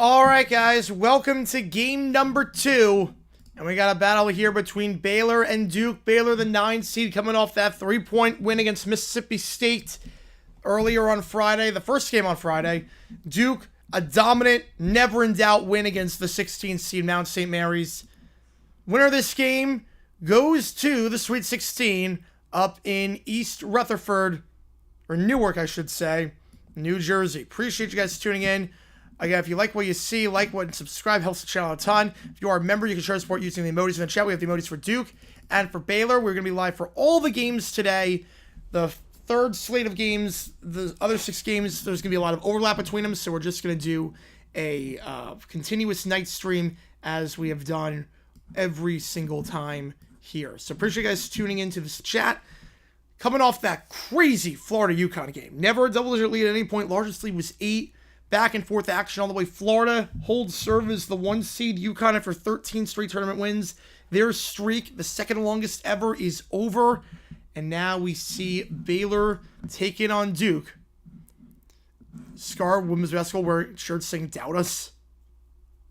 All right, guys, welcome to game number 2. And we got a battle here between Baylor and Duke. Baylor, the 9 seed, coming off that 3-point win against Mississippi State earlier on Friday, the first game on Friday. Duke, a dominant, never-in-doubt win against the 16 seed Mount St. Mary's. Winner of this game goes to the Sweet 16 up in East Rutherford, or Newark, I should say, New Jersey. Appreciate you guys tuning in. Again, if you like what you see, like what and subscribe, helps the channel a ton. If you are a member, you can show support using the emojis in the chat. We have the emojis for Duke and for Baylor. We're going to be live for all the games today. The third slate of games, the other 6 games, there's going to be a lot of overlap between them, so we're just going to do a continuous night stream as we have done every single time here. So appreciate you guys tuning into this chat. Coming off that crazy Florida-UConn game. Never a double-digit lead at any point. Largest lead was 8. Back and forth action all the way. Florida holds serve as the 1 seed. UConn, after 13 straight tournament wins, their streak, the second longest ever, is over. And now we see Baylor taking on Duke. Scar, women's basketball, wearing shirts saying "Doubt Us."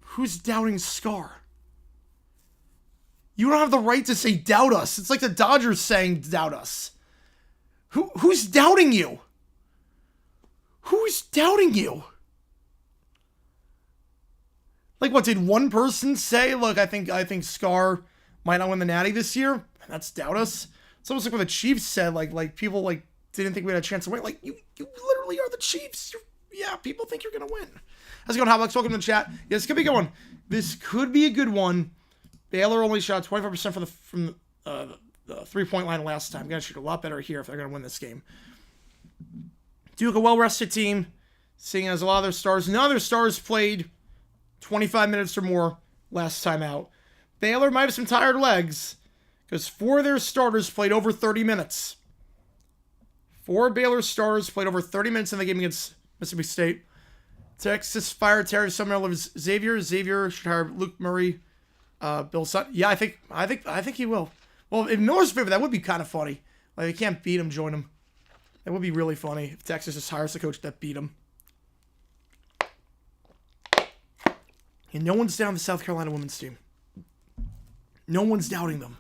Who's doubting Scar? You don't have the right to say "Doubt Us." It's like the Dodgers saying "Doubt Us." Who's doubting you? Who's doubting you? Like, what, did one person say, look, I think Scar might not win the Natty this year? That's doubt us. It's almost like what the Chiefs said, like people didn't think we had a chance to win. Like, you literally are the Chiefs. Yeah, people think you're gonna win. How's it going, Hotbox? Welcome to the chat. Yeah, this could be a good one. This could be a good one. Baylor only shot 25% from the 3-point line last time. Gonna shoot a lot better here if they're gonna win this game. Duke, a well-rested team, seeing as a lot of their stars, none of their stars played 25 minutes or more last time out. Baylor might have some tired legs, because 4 of their starters played over 30 minutes. 4 Baylor stars played over 30 minutes in the game against Mississippi State. Texas fired Terry Sumner loves Xavier. Xavier should hire Luke Murray, Bill Sutton. Yeah, I think he will. Well, in Miller's favor, that would be kind of funny. Like, they can't beat him, join him. That would be really funny if Texas just hires a coach that beat him. And no one's down the South Carolina women's team. No one's doubting them.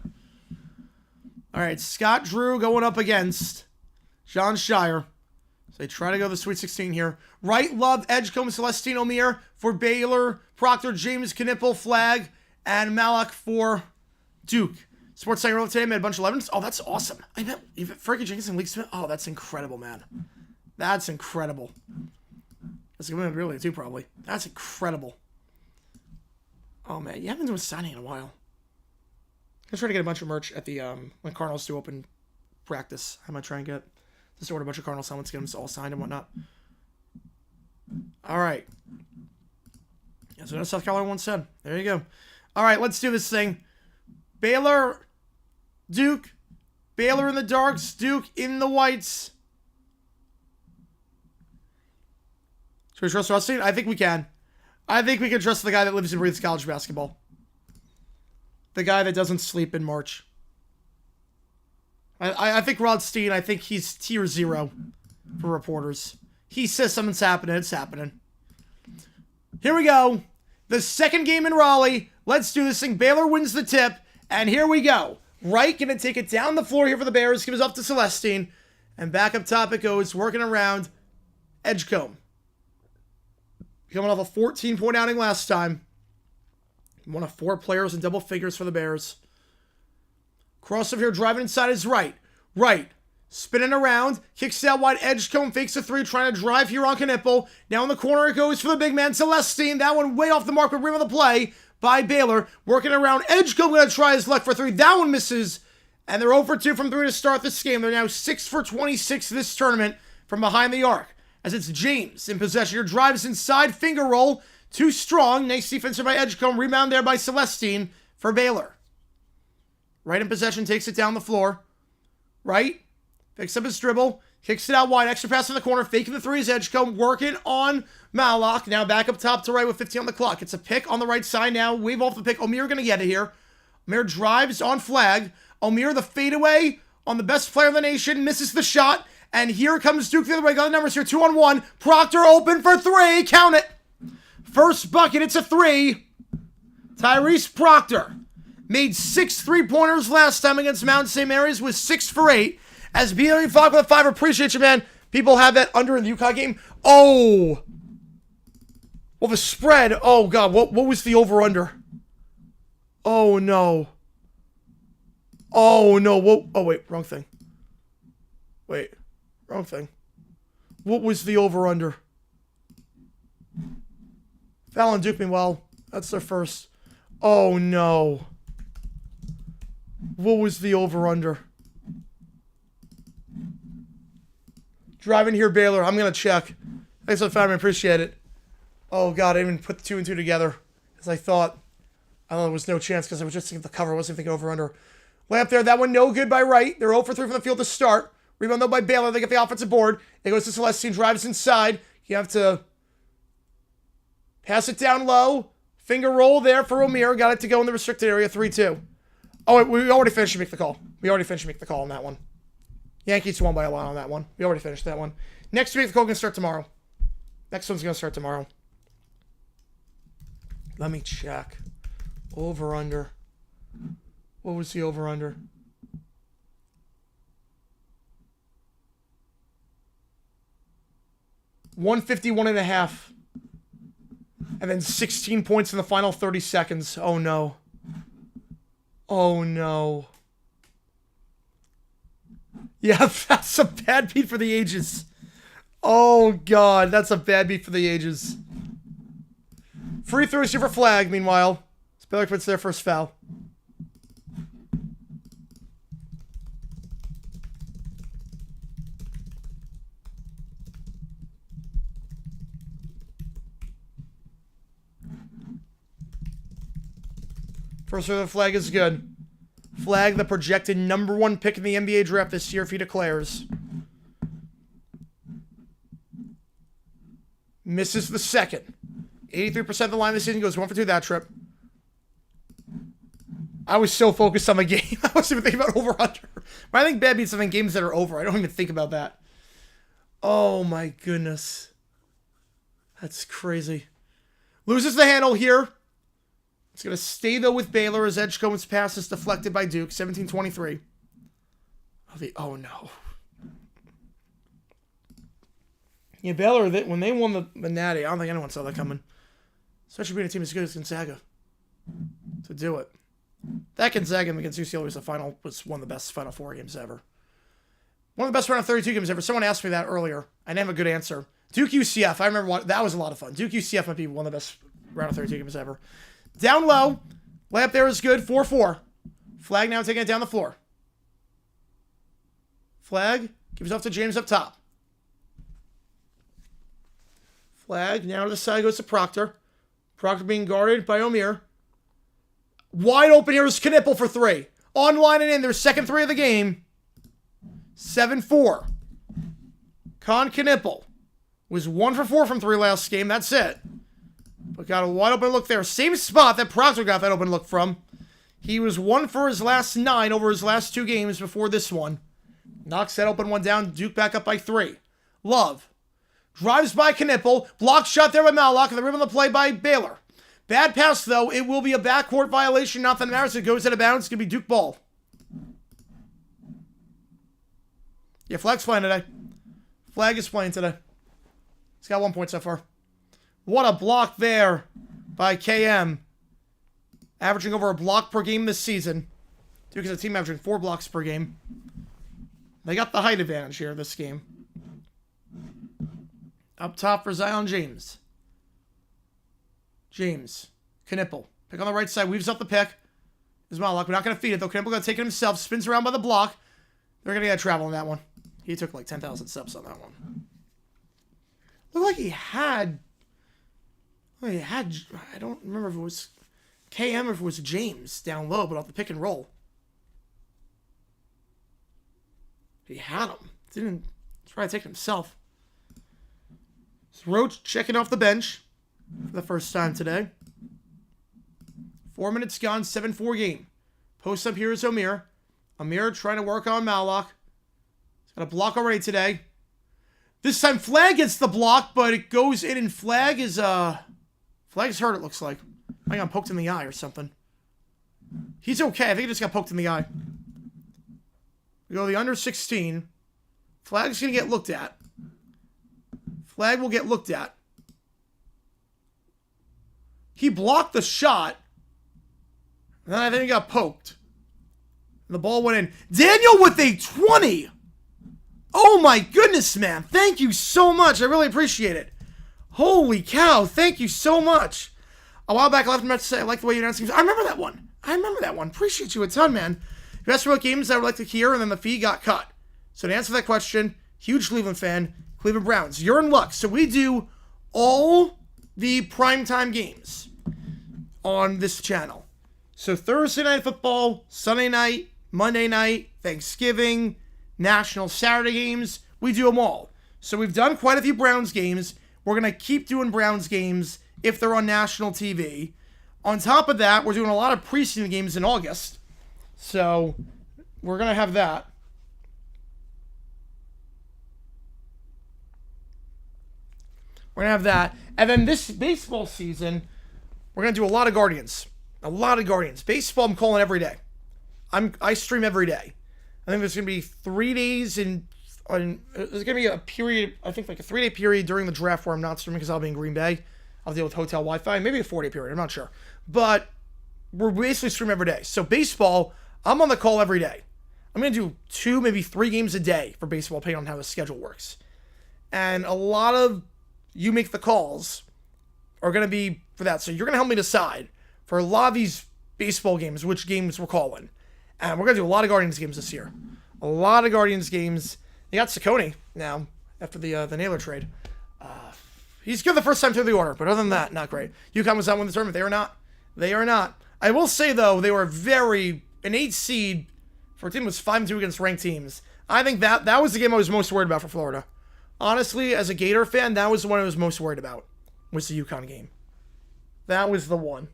All right, Scott Drew going up against John Shire. So they try to go to the Sweet 16 here. Wright, Love, Edgecombe, Celestine O'Meara for Baylor. Proctor, James, Knipple, Flag, and Malak for Duke. Sports Center today made a bunch of 11s. Oh, that's awesome. I bet Fergie Jenkins and League Smith. Oh, that's incredible, man. That's incredible. That's going to be really, too, probably. That's incredible. Oh, man. You haven't been doing signing in a while. I'm trying to get a bunch of merch at the, when Cardinals do open practice. I might try and get, just order a bunch of Cardinals helmets, get them all signed and whatnot. All right. That's what South Carolina once said. There you go. All right, let's do this thing. Baylor, Duke. Baylor in the darks, Duke in the whites. Should we trust Rusty? I think we can. I think we can trust the guy that lives and breathes college basketball. The guy that doesn't sleep in March. I think Rod Steen, I think he's tier 0 for reporters. He says something's happening, it's happening. Here we go. The second game in Raleigh. Let's do this thing. Baylor wins the tip, and here we go. Wright going to take it down the floor here for the Bears. Gives off to Celestine. And back up top it goes, working around Edgecombe. Coming off a 14-point outing last time. One of 4 players in double figures for the Bears. Crossover here, driving inside is Wright. Wright, spinning around, kicks out wide, Edgecombe fakes a 3, trying to drive here on Knipple. Now in the corner it goes for the big man, Celestine. That one way off the mark, but rim of the play by Baylor. Working around, Edgecombe going to try his luck for 3. That one misses. And they're 0 for 2 from 3 to start this game. They're now 6 for 26 this tournament from behind the arc. As it's James in possession here, drives inside, finger roll. Too strong. Nice defense by Edgecombe. Rebound there by Celestine for Baylor. Wright in possession, takes it down the floor. Wright picks up his dribble, kicks it out wide. Extra pass in the corner, faking the 3 is Edgecombe. Working on Malak. Now back up top to Wright with 15 on the clock. It's a pick on the right side now. Wave off the pick. O'Meara going to get it here. O'Meara drives on Flag. O'Meara the fadeaway on the best player in the nation. Misses the shot. And here comes Duke the other way. Got the numbers here. 2-on-1. Proctor open for 3. Count it. First bucket, it's a 3. Tyrese Proctor made 6 3-pointers last time against Mount St. Mary's, was 6 for 8. As BW Fogg with a 5, appreciate you, man. People have that under in the UConn game. Oh! Well, the spread, oh God, what was the over-under? Oh no. Oh no, oh wait, wrong thing. Wait, wrong thing. What was the over-under? Fallon Duke, meanwhile, that's their first. Oh, no. What was the over-under? Driving here, Baylor. I'm going to check. Thanks for the time. I appreciate it. Oh, God. I didn't even put the 2 and 2 together. As I thought. I thought there was no chance because I was just thinking of the cover. I wasn't thinking over-under. Layup there. That one no good by Wright. They're 0 for 3 from the field to start. Rebound, though, by Baylor. They get the offensive board. It goes to Celestine. Drives inside. You have to pass it down low. Finger roll there for O'Meara. Got it to go in the restricted area. 3-2. Oh, wait, we already finished to make the call. We already finished to make the call on that one. Yankees won by a lot on that one. We already finished that one. Next week, the call is going to start tomorrow. Next one's going to start tomorrow. Let me check. Over-under. What was the over-under? $151.5. And then 16 points in the final 30 seconds. Oh, no. Oh, no. Yeah, that's a bad beat for the ages. Oh, God. That's a bad beat for the ages. Free throws here for Flag, meanwhile. Baylor puts their first foul. First throw of the Flag is good. Flag, the projected #1 pick in the NBA draft this year if he declares. Misses the second. 83% of the line this season, goes 1 for 2 that trip. I was so focused on the game. I wasn't even thinking about over-under. But I think bad beats in games that are over. I don't even think about that. Oh my goodness. That's crazy. Loses the handle here. It's going to stay, though, with Baylor as Edgecombe's pass is deflected by Duke. 17-23. Oh, no. Yeah, Baylor, when they won the Natty, I don't think anyone saw that coming. Especially being a team as good as Gonzaga. To do it. That Gonzaga game against UCLA was one of the best Final Four games ever. One of the best round of 32 games ever. Someone asked me that earlier. I didn't have a good answer. Duke UCF, I remember that was a lot of fun. Duke UCF might be one of the best round of 32 games ever. Down low. Layup there is good. 4-4. Flag now taking it down the floor. Flag gives off to James up top. Flag now to the side goes to Proctor. Proctor being guarded by O'Meara. Wide open here is Knipple for three. On-line and in. Their second three of the game. 7-4. Con Knipple was 1 for 4 from three last game. That's it. But got a wide open look there. Same spot that Proctor got that open look from. He was 1 for his last 9 over his last 2 games before this one. Knocks that open one down. Duke back up by 3. Love. Drives by Knipple. Block shot there by Mallock. And the rim on the play by Baylor. Bad pass, though. It will be a backcourt violation. Not that matters. It goes out of bounds. It's going to be Duke ball. Yeah, Flag's playing today. Flag is playing today. He's got 1 point so far. What a block there by KM. Averaging over a block per game this season. Duke is a team averaging 4 blocks per game. They got the height advantage here this game. Up top for Zion James. James. Knipple. Pick on the right side. Weaves up the pick. Is Mallock. We're not going to feed it, though. Knipple going to take it himself. Spins around by the block. They're going to get travel on that one. He took like 10,000 steps on that one. Looked like he had... I don't remember if it was KM or if it was James down low, but off the pick and roll. He had him. Didn't try to take it himself. Roach checking off the bench for the first time today. 4 minutes gone, 7-4 game. Post up here is O'Meara. O'Meara trying to work on Mallock. He's got a block already today. This time Flag gets the block, but it goes in and Flag is Flag's hurt, it looks like. I got poked in the eye or something. He's okay. I think he just got poked in the eye. We go to the under 16. Flag's going to get looked at. Flag will get looked at. He blocked the shot. And then I think he got poked. And the ball went in. Daniel with a 20. Oh my goodness, man. Thank you so much. I really appreciate it. Holy cow. Thank you so much. A while back, I left a message to say, I like the way you announced games. I remember that one. Appreciate you a ton, man. You asked for what games I would like to hear, and then the feed got cut. So to answer that question, huge Cleveland fan, Cleveland Browns. You're in luck. So we do all the primetime games on this channel. So Thursday night football, Sunday night, Monday night, Thanksgiving, National Saturday games, we do them all. So we've done quite a few Browns games. We're going to keep doing Browns games if they're on national TV. On top of that, we're doing a lot of preseason games in August. So we're going to have that. We're going to have that. And then this baseball season, we're going to do a lot of Guardians. A lot of Guardians. Baseball, I'm calling every day. I stream every day. I think there's going to be 3 days there's going to be a period, I think like a 3-day period during the draft where I'm not streaming because I'll be in Green Bay. I'll deal with hotel Wi-Fi. Maybe a 4-day period. I'm not sure. But we're basically streaming every day. So baseball, I'm on the call every day. I'm going to do 2, maybe 3 games a day for baseball, depending on how the schedule works. And a lot of you make the calls are going to be for that. So you're going to help me decide for a lot of these baseball games, which games we're calling. And we're going to do a lot of Guardians games this year. A lot of Guardians games. They got Ciccone now after the Naylor trade. He's good the first time through the order, but other than that, not great. UConn was not winning the tournament. They are not. They are not. I will say, though, they were an 8 seed for a team that was 5-2 against ranked teams. I think that was the game I was most worried about for Florida. Honestly, as a Gator fan, that was the one I was most worried about, was the UConn game. That was the one.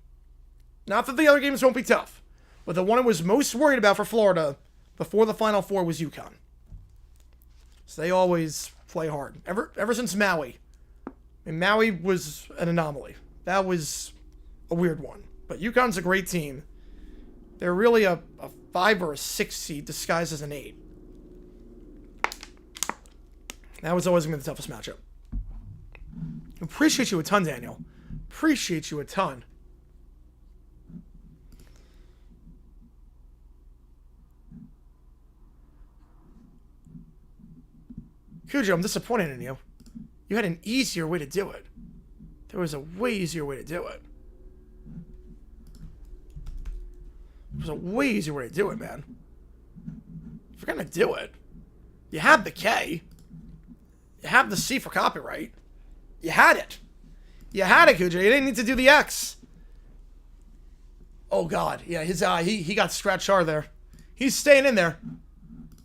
Not that the other games won't be tough, but the one I was most worried about for Florida before the Final Four was UConn. So they always play hard. Ever since Maui. And Maui was an anomaly. That was a weird one. But UConn's a great team. They're really a 5 or a 6 seed disguised as an 8. That was always going to be the toughest matchup. Appreciate you a ton, Daniel. Appreciate you a ton. Cujo, I'm disappointed in you. You had an easier way to do it. There was a way easier way to do it. There's a way easier way to do it, man. If you're gonna do it, you have the K. You have the C for copyright. You had it. You had it, Cujo. You didn't need to do the X. Oh God, yeah, his he got scratched hard there. He's staying in there.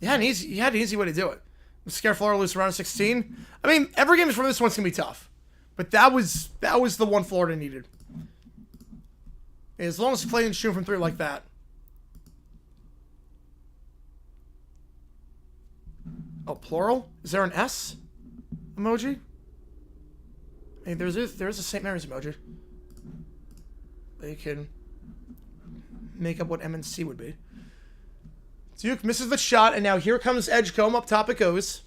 You had an easy way to do it. Scare Florida loose around 16. I mean, every game from this one's gonna be tough, but that was the one Florida needed. As long as you play and shoot from 3 like that. Oh, plural? Is there an S emoji? I mean, there's a St. Mary's emoji. They can make up what M and C would be. Duke misses the shot, and now here comes Edgecombe. Up top it goes.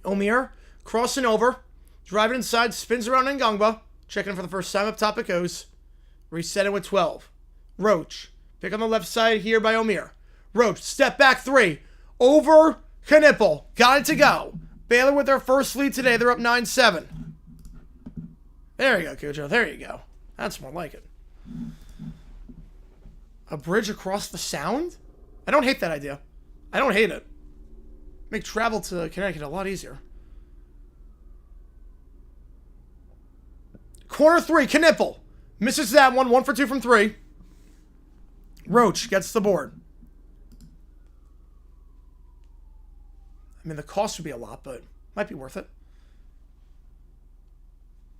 Omir crossing over, driving inside, spins around Ngangba. Checking for the first time. Up top it goes. Reset it with 12. Roach. Pick on the left side here by Omir. Roach, step back 3. Over Knipple. Got it to go. Baylor with their first lead today. They're up 9-7. There you go, Cujo. There you go. That's more like it. A bridge across the Sound? I don't hate that idea. I don't hate it. Make travel to Connecticut a lot easier. Corner 3, Knipple. Misses that one. 1 for 2 from 3. Roach gets the board. I mean, the cost would be a lot, but might be worth it.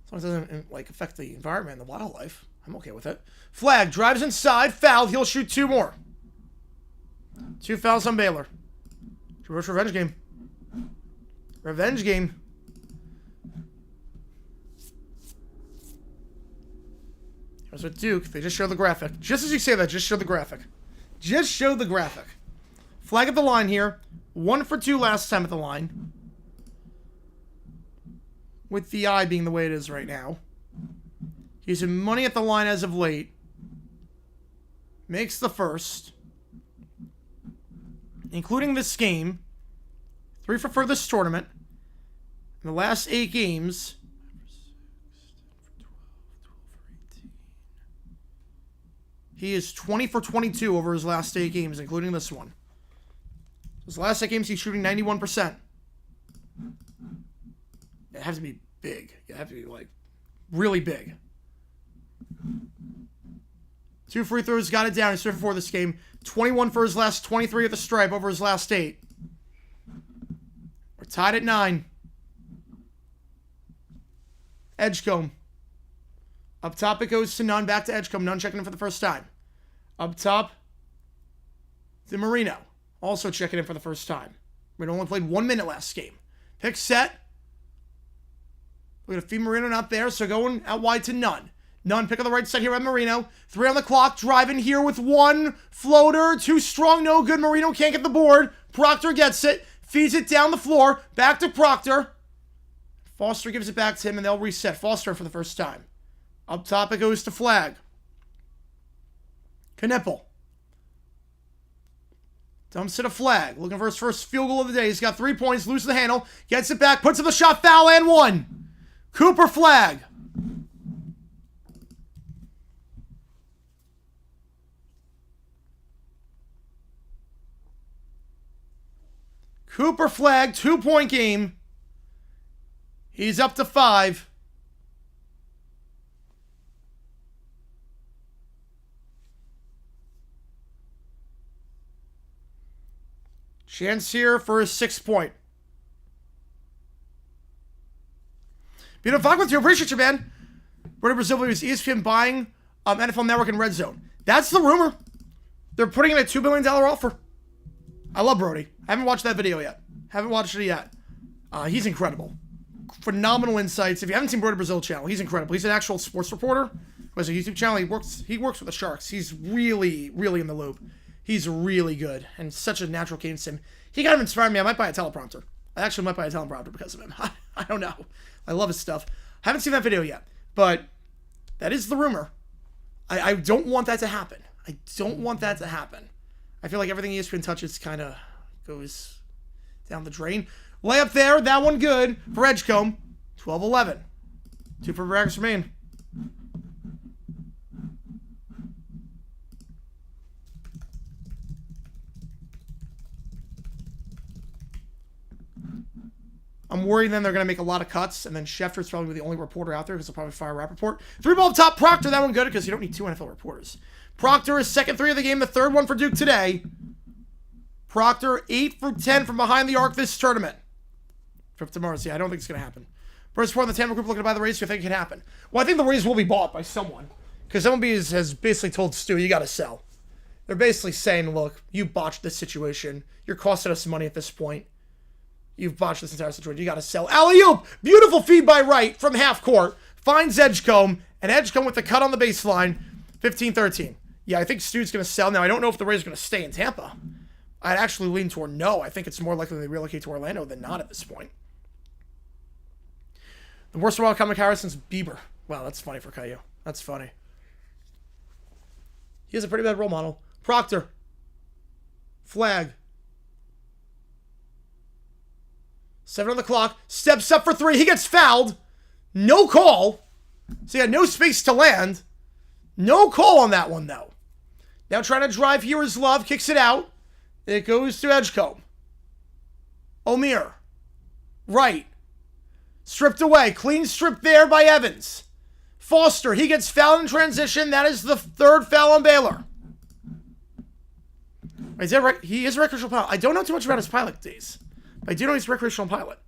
As long as it doesn't, like, affect the environment and the wildlife. I'm okay with it. Flag drives inside. Fouled. He'll shoot 2 more. 2 fouls on Baylor. Reverse revenge game. Revenge game. Here's with Duke. They just showed the graphic. Just as you say that, just show the graphic. Just show the graphic. Flag at the line here. 1 for 2 last time at the line. With the eye being the way it is right now. He's in money at the line as of late. Makes the first. Including this game. 3 for this tournament. In the last 8 games. He is 20 for 22 over his last 8 games, including this one. His last 8 games, he's shooting 91%. It has to be big. You have to be, like, really big. 2 free throws, got it down. He's 3 for 4 this game. 21 for his last 23 at the stripe over his last 8. We're tied at 9. Edgecombe. Up top it goes to Nunn. Back to Edgecombe. Nunn checking in for the first time. Up top to Marino. Also checking in for the first time. Marino only played 1 minute last game. Pick set. We're going to feed Marino not there, so going out wide to Nunn. Nunn pick on the right side here at Marino. 3 on the clock. Driving here with 1 floater. Too strong, no good. Marino can't get the board. Proctor gets it. Feeds it down the floor. Back to Proctor. Foster gives it back to him, and they'll reset. Foster for the first time. Up top it goes to Flag. Knipple. Dumps it a Flag. Looking for his first field goal of the day. He's got 3 points. Loses the handle. Gets it back. Puts up the shot. Foul and 1. Cooper Flag. Cooper Flag. 2-point game. He's up to 5. Chance here for his 6th point. Beautiful talk with you. Appreciate you, man. Brody Brazil believes ESPN buying NFL Network and Red Zone. That's the rumor. They're putting in a $2 billion offer. I love Brody. I haven't watched that video yet. Haven't watched it yet. He's incredible. Phenomenal insights. If you haven't seen Border Brazil channel, he's incredible. He's an actual sports reporter. Has a YouTube channel. He works with the Sharks. He's really, really in the loop. He's really good and such a natural cadence. He kind of inspired me. I might buy a teleprompter. I actually might buy a teleprompter because of him. I don't know. I love his stuff. I haven't seen that video yet, but that is the rumor. I don't want that to happen. I don't want that to happen. I feel like everything ESPN touches kind of goes down the drain. Layup there. That one good for Edgecombe. 12-11. 2 for Braggers remain. I'm worried then they're going to make a lot of cuts, and then Schefter's probably the only reporter out there because they'll probably fire Rappaport. 3-ball up top, Proctor, that one good because you don't need 2 NFL reporters. Proctor is second 3 of the game, the third one for Duke today. Proctor, 8 for 10 from behind the arc this tournament. For tomorrow, I don't think it's going to happen. First part of the Tampa group looking to buy the Rays, you think it can happen? Well, I think the Rays will be bought by someone because someone has basically told Stu, you got to sell. They're basically saying, look, you botched this situation. You're costing us money at this point. You've botched this entire situation. You got to sell. Alley-oop! Beautiful feed by Wright from half court. Finds Edgecombe. And Edgecombe with the cut on the baseline. 15-13. Yeah, I think Stu's going to sell. Now, I don't know if the Rays are going to stay in Tampa. I'd actually lean toward no. I think it's more likely they relocate to Orlando than not at this point. The worst of all comic Harrison's Bieber. Wow, that's funny for Caillou. That's funny. He has a pretty bad role model. Proctor. Flag. 7 on the clock. Steps up for 3. He gets fouled. No call. So he had no space to land. No call on that one, though. Now trying to drive here is Love. Kicks it out. It goes to Edgecombe. O'Meara. Right. Stripped away. Clean strip there by Evans. Foster. He gets fouled in transition. That is the 3rd foul on Baylor. Is that right? He is a recreational pilot. I don't know too much about his pilot days. I do know he's a recreational pilot.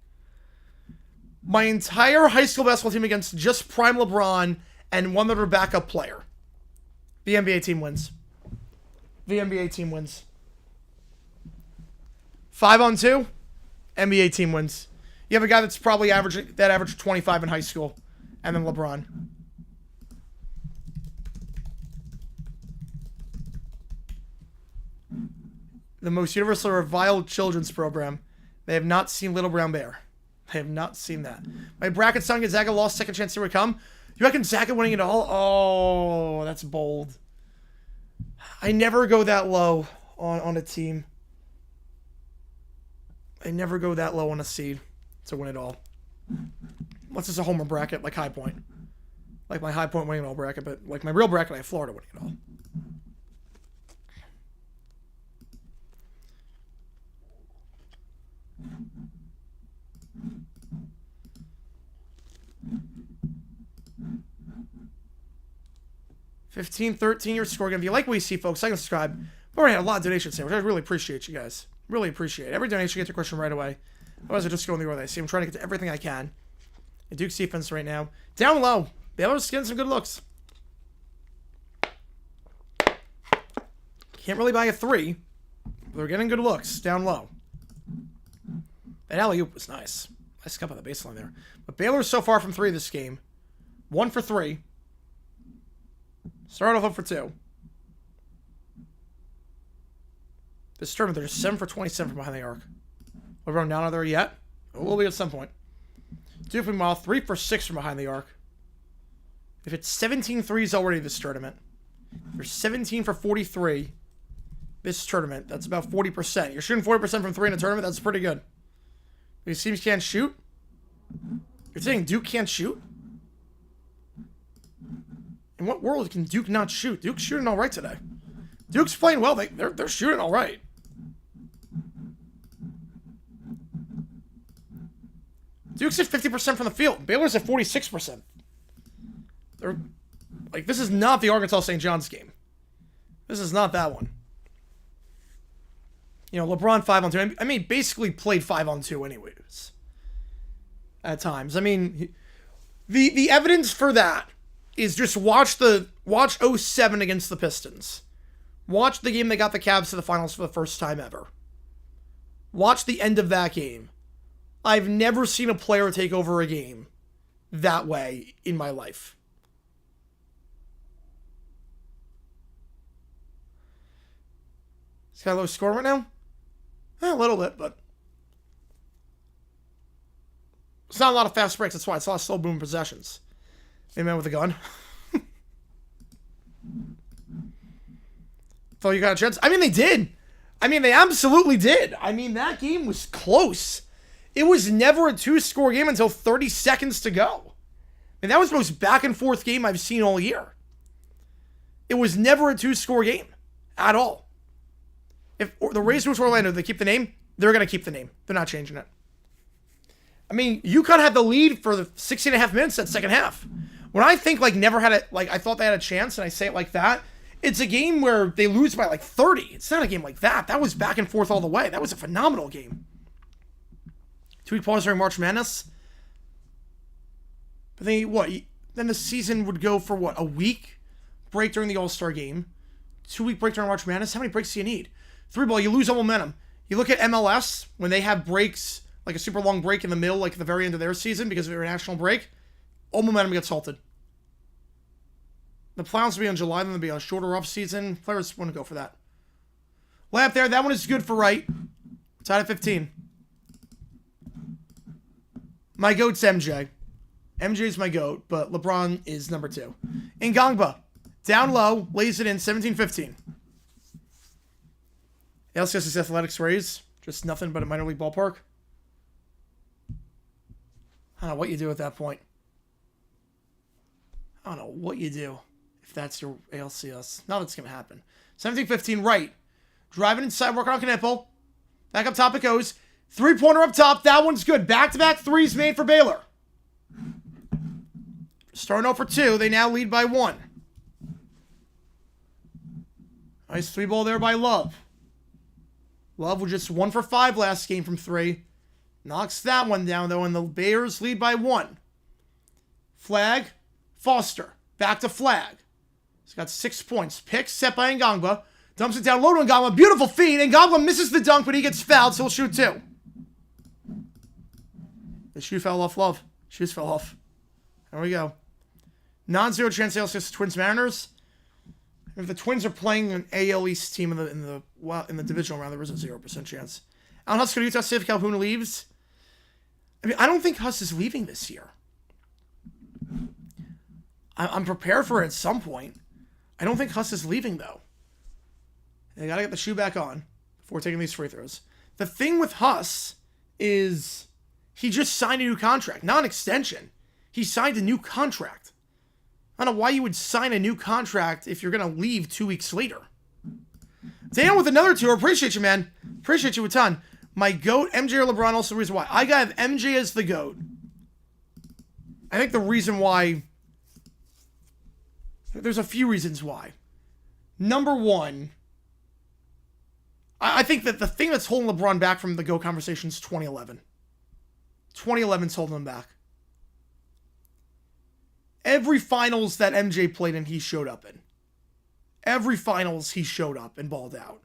My entire high school basketball team against just prime LeBron and one other backup player. The NBA team wins. The NBA team wins. 5-on-2. NBA team wins. You have a guy that's probably averaged 25 in high school. And then LeBron. The most universally reviled children's program. They have not seen Little Brown Bear. They have not seen that. My bracket son Gonzaga lost second chance to come. You reckon Gonzaga winning it all? Oh, that's bold. I never go that low on a team. I never go that low on a seed to win it all. What's this a homer bracket like High Point? Like my High Point winning it all bracket, but like my real bracket, I have Florida winning it all. $15-13 your score game. If you like what you see, folks, like and subscribe. We already had a lot of donations here, which I really appreciate you guys. Really appreciate it. Every donation gets your question right away. Otherwise, I just go in the order I see. I'm trying to get to everything I can. And Duke's defense right now. Down low. Baylor's getting some good looks. Can't really buy a 3. But they're getting good looks. Down low. That alley-oop was nice. Nice cup on the baseline there. But Baylor's so far from 3 this game. 1 for 3. Started off 1 for 2. This tournament, they're just 7 for 27 from behind the arc. LeBron down there yet? It will be at some point. Duke meanwhile, 3 for 6 from behind the arc. If it's 17 threes already this tournament, you're 17 for 43 this tournament. That's about 40%. You're shooting 40% from 3 in a tournament. That's pretty good. These teams can't shoot? You're saying Duke can't shoot? In what world can Duke not shoot? Duke's shooting all right today. Duke's playing well. They're shooting all right. Duke's at 50% from the field. Baylor's at 46%. They're like, this is not the Arkansas St. John's game. This is not that one. You know, LeBron 5-on-2. I mean, basically played 5-on-2 anyways. At times. I mean, the evidence for that is just watch 07 against the Pistons. Watch the game they got the Cavs to the finals for the first time ever. Watch the end of that game. I've never seen a player take over a game that way in my life. It's got a low score right now? A little bit, but it's not a lot of fast breaks. That's why it's a lot of slow boom possessions. Hey, man with a gun. Thought you got a chance. I mean, they did. I mean, they absolutely did. I mean, that game was close. It was never a 2-score game until 30 seconds to go. And that was the most back-and-forth game I've seen all year. It was never a 2-score game at all. If the Rays lose to Orlando, they keep the name, they're going to keep the name. They're not changing it. I mean, UConn had the lead for the 16.5 minutes that second half. When I think, like, never had it, like, I thought they had a chance, and I say it like that, it's a game where they lose by, like, 30. It's not a game like that. That was back and forth all the way. That was a phenomenal game. 2-week pause during March Madness. But then, what? Then the season would go for, what, a week? Break during the All-Star game. 2-week break during March Madness. How many breaks do you need? 3-ball, you lose all momentum. You look at MLS, when they have breaks, like a super long break in the middle, like at the very end of their season because of their national break, all momentum gets halted. The plans will be in July, then there'll be a shorter off season. Players want to go for that. Layup there. That one is good for Wright. Tied at 15. My GOAT's MJ. MJ's my GOAT, but LeBron is number 2. Ngangba. Down low. Lays it in. 17-15. LCS's athletics raise. Just nothing but a minor league ballpark. I don't know what you do at that point. I don't know what you do if that's your ALCS. Not that's going to happen. 17-15, right. Driving inside, working on Knipple. Back up top it goes. 3-pointer up top. That one's good. Back-to-back threes made for Baylor. Starting out for 2. They now lead by 1. Nice 3-ball there by Love. Love was just 1 for 5 last game from 3. Knocks that one down, though, and the Bears lead by 1. Flag. Foster. Back to Flag. He's got 6 points. Pick set by Ngangba. Dumps it down low to Ngangba. Beautiful feed. Ngangba misses the dunk, but he gets fouled, so he'll shoot 2. The shoe fell off Love. Shoes fell off. There we go. Non-zero chance ALCS Twins Mariners. If the Twins are playing an AL East team in the divisional round, there is a 0% chance. Alan Huss, could Utah see if Calhoun leaves? I mean, I don't think Huss is leaving this year. I'm prepared for it at some point. I don't think Huss is leaving, though. They got to get the shoe back on before taking these free throws. The thing with Huss is he just signed a new contract. Not an extension. He signed a new contract. I don't know why you would sign a new contract if you're going to leave 2 weeks later. Dan with another 2. Appreciate you, man. Appreciate you a ton. My GOAT, MJ or LeBron, also the reason why. I got MJ as the GOAT. I think the reason why... There's a few reasons why. Number 1, I think that the thing that's holding LeBron back from the GOAT conversation is 2011. 2011's holding him back. Every finals that MJ played in, he showed up in. Every finals, he showed up and balled out.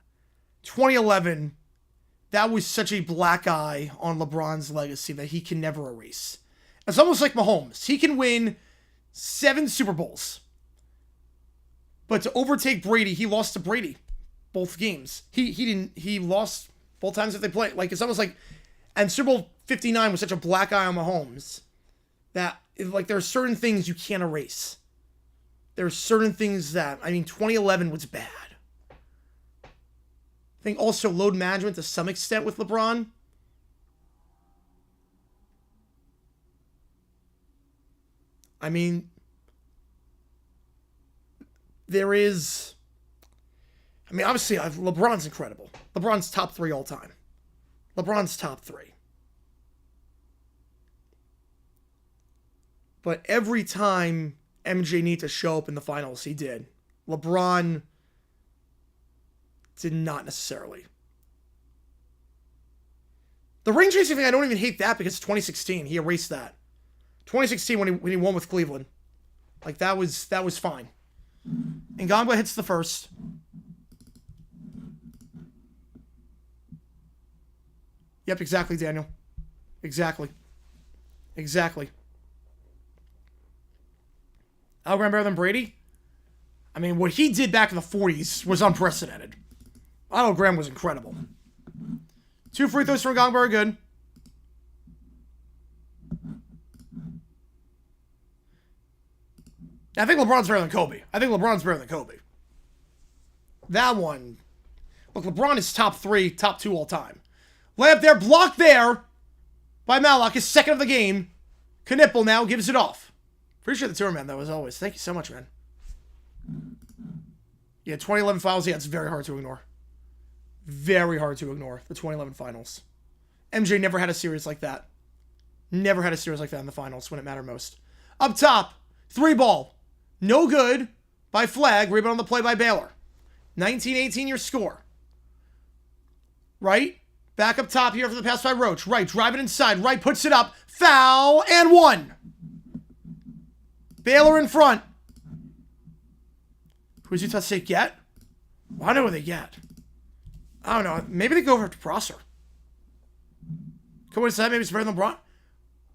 2011, that was such a black eye on LeBron's legacy that he can never erase. It's almost like Mahomes. He can win 7 Super Bowls. But to overtake Brady, he lost to Brady both games. He lost both times that they played. Like, it's almost like, and Super Bowl 59 was such a black eye on Mahomes that, like, there are certain things you can't erase. There are certain things that, I mean, 2011 was bad. I think also load management to some extent with LeBron. I mean, there is... I mean, obviously, LeBron's incredible. LeBron's top 3 all time. LeBron's top 3. But every time MJ needed to show up in the finals, he did. LeBron did not necessarily. The ring chasing thing, I don't even hate that because it's 2016. He erased that. 2016 when he won with Cleveland. Like, that was fine. Ngangba hits the first. Yep, exactly, Daniel. Exactly. Exactly. Al Graham better than Brady? I mean, what he did back in the 40s was unprecedented. Otto Graham was incredible. 2 free throws from Gongbar are good. I think LeBron's better than Kobe. That one. Look, LeBron is top 3, top 2 all time. Layup there, blocked there by Malak, his second of the game. Knipple now gives it off. Appreciate the tour, man, though, as always. Thank you so much, man. Yeah, 2011 finals, yeah, it's very hard to ignore. Very hard to ignore, the 2011 finals. MJ never had a series like that. Never had a series like that in the finals when it mattered most. Up top, 3 ball. No good by Flag. Rebound on the play by Baylor. 19-18 your score. Right. Back up top here for the pass by Roach. Right. Driving inside. Right. Puts it up. Foul. And 1. Baylor in front. Who's Utah State get? Well, I know who they get. I don't know. Maybe they go over to Prosser. Come on inside. Maybe it's better than LeBron.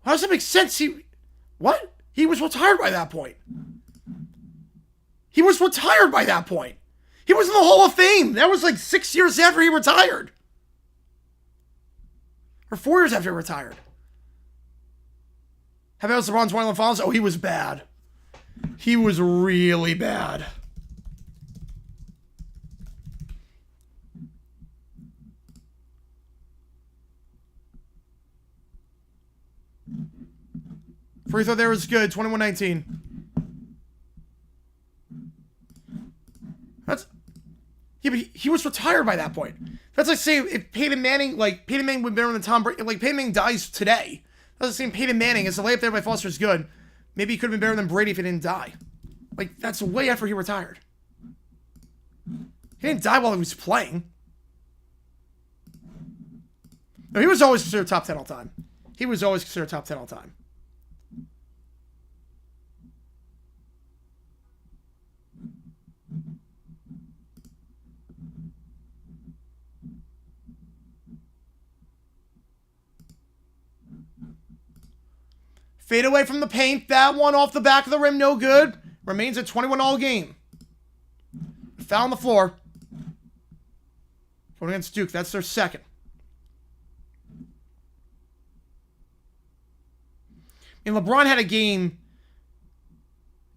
How does that make sense? What? He was retired by that point. He was retired by that point. He was in the Hall of Fame. That was like 6 years after he retired. Or 4 years after he retired. How about LeBron's 2011 finals? Oh, he was bad. He was really bad. Free throw there is good. 21-19. Yeah, but he was retired by that point. That's like saying if Peyton Manning would be better than Tom Brady. Like, Peyton Manning dies today. That's like saying Peyton Manning, as the layup there by Foster is good. Maybe he could have been better than Brady if he didn't die. Like, that's way after he retired. He didn't die while he was playing. No, he was always considered top 10 all time. He was always considered top 10 all time. Fade away from the paint. That one off the back of the rim. No good. Remains at 21 all game. Foul on the floor. Going against Duke. That's their second. And LeBron had a game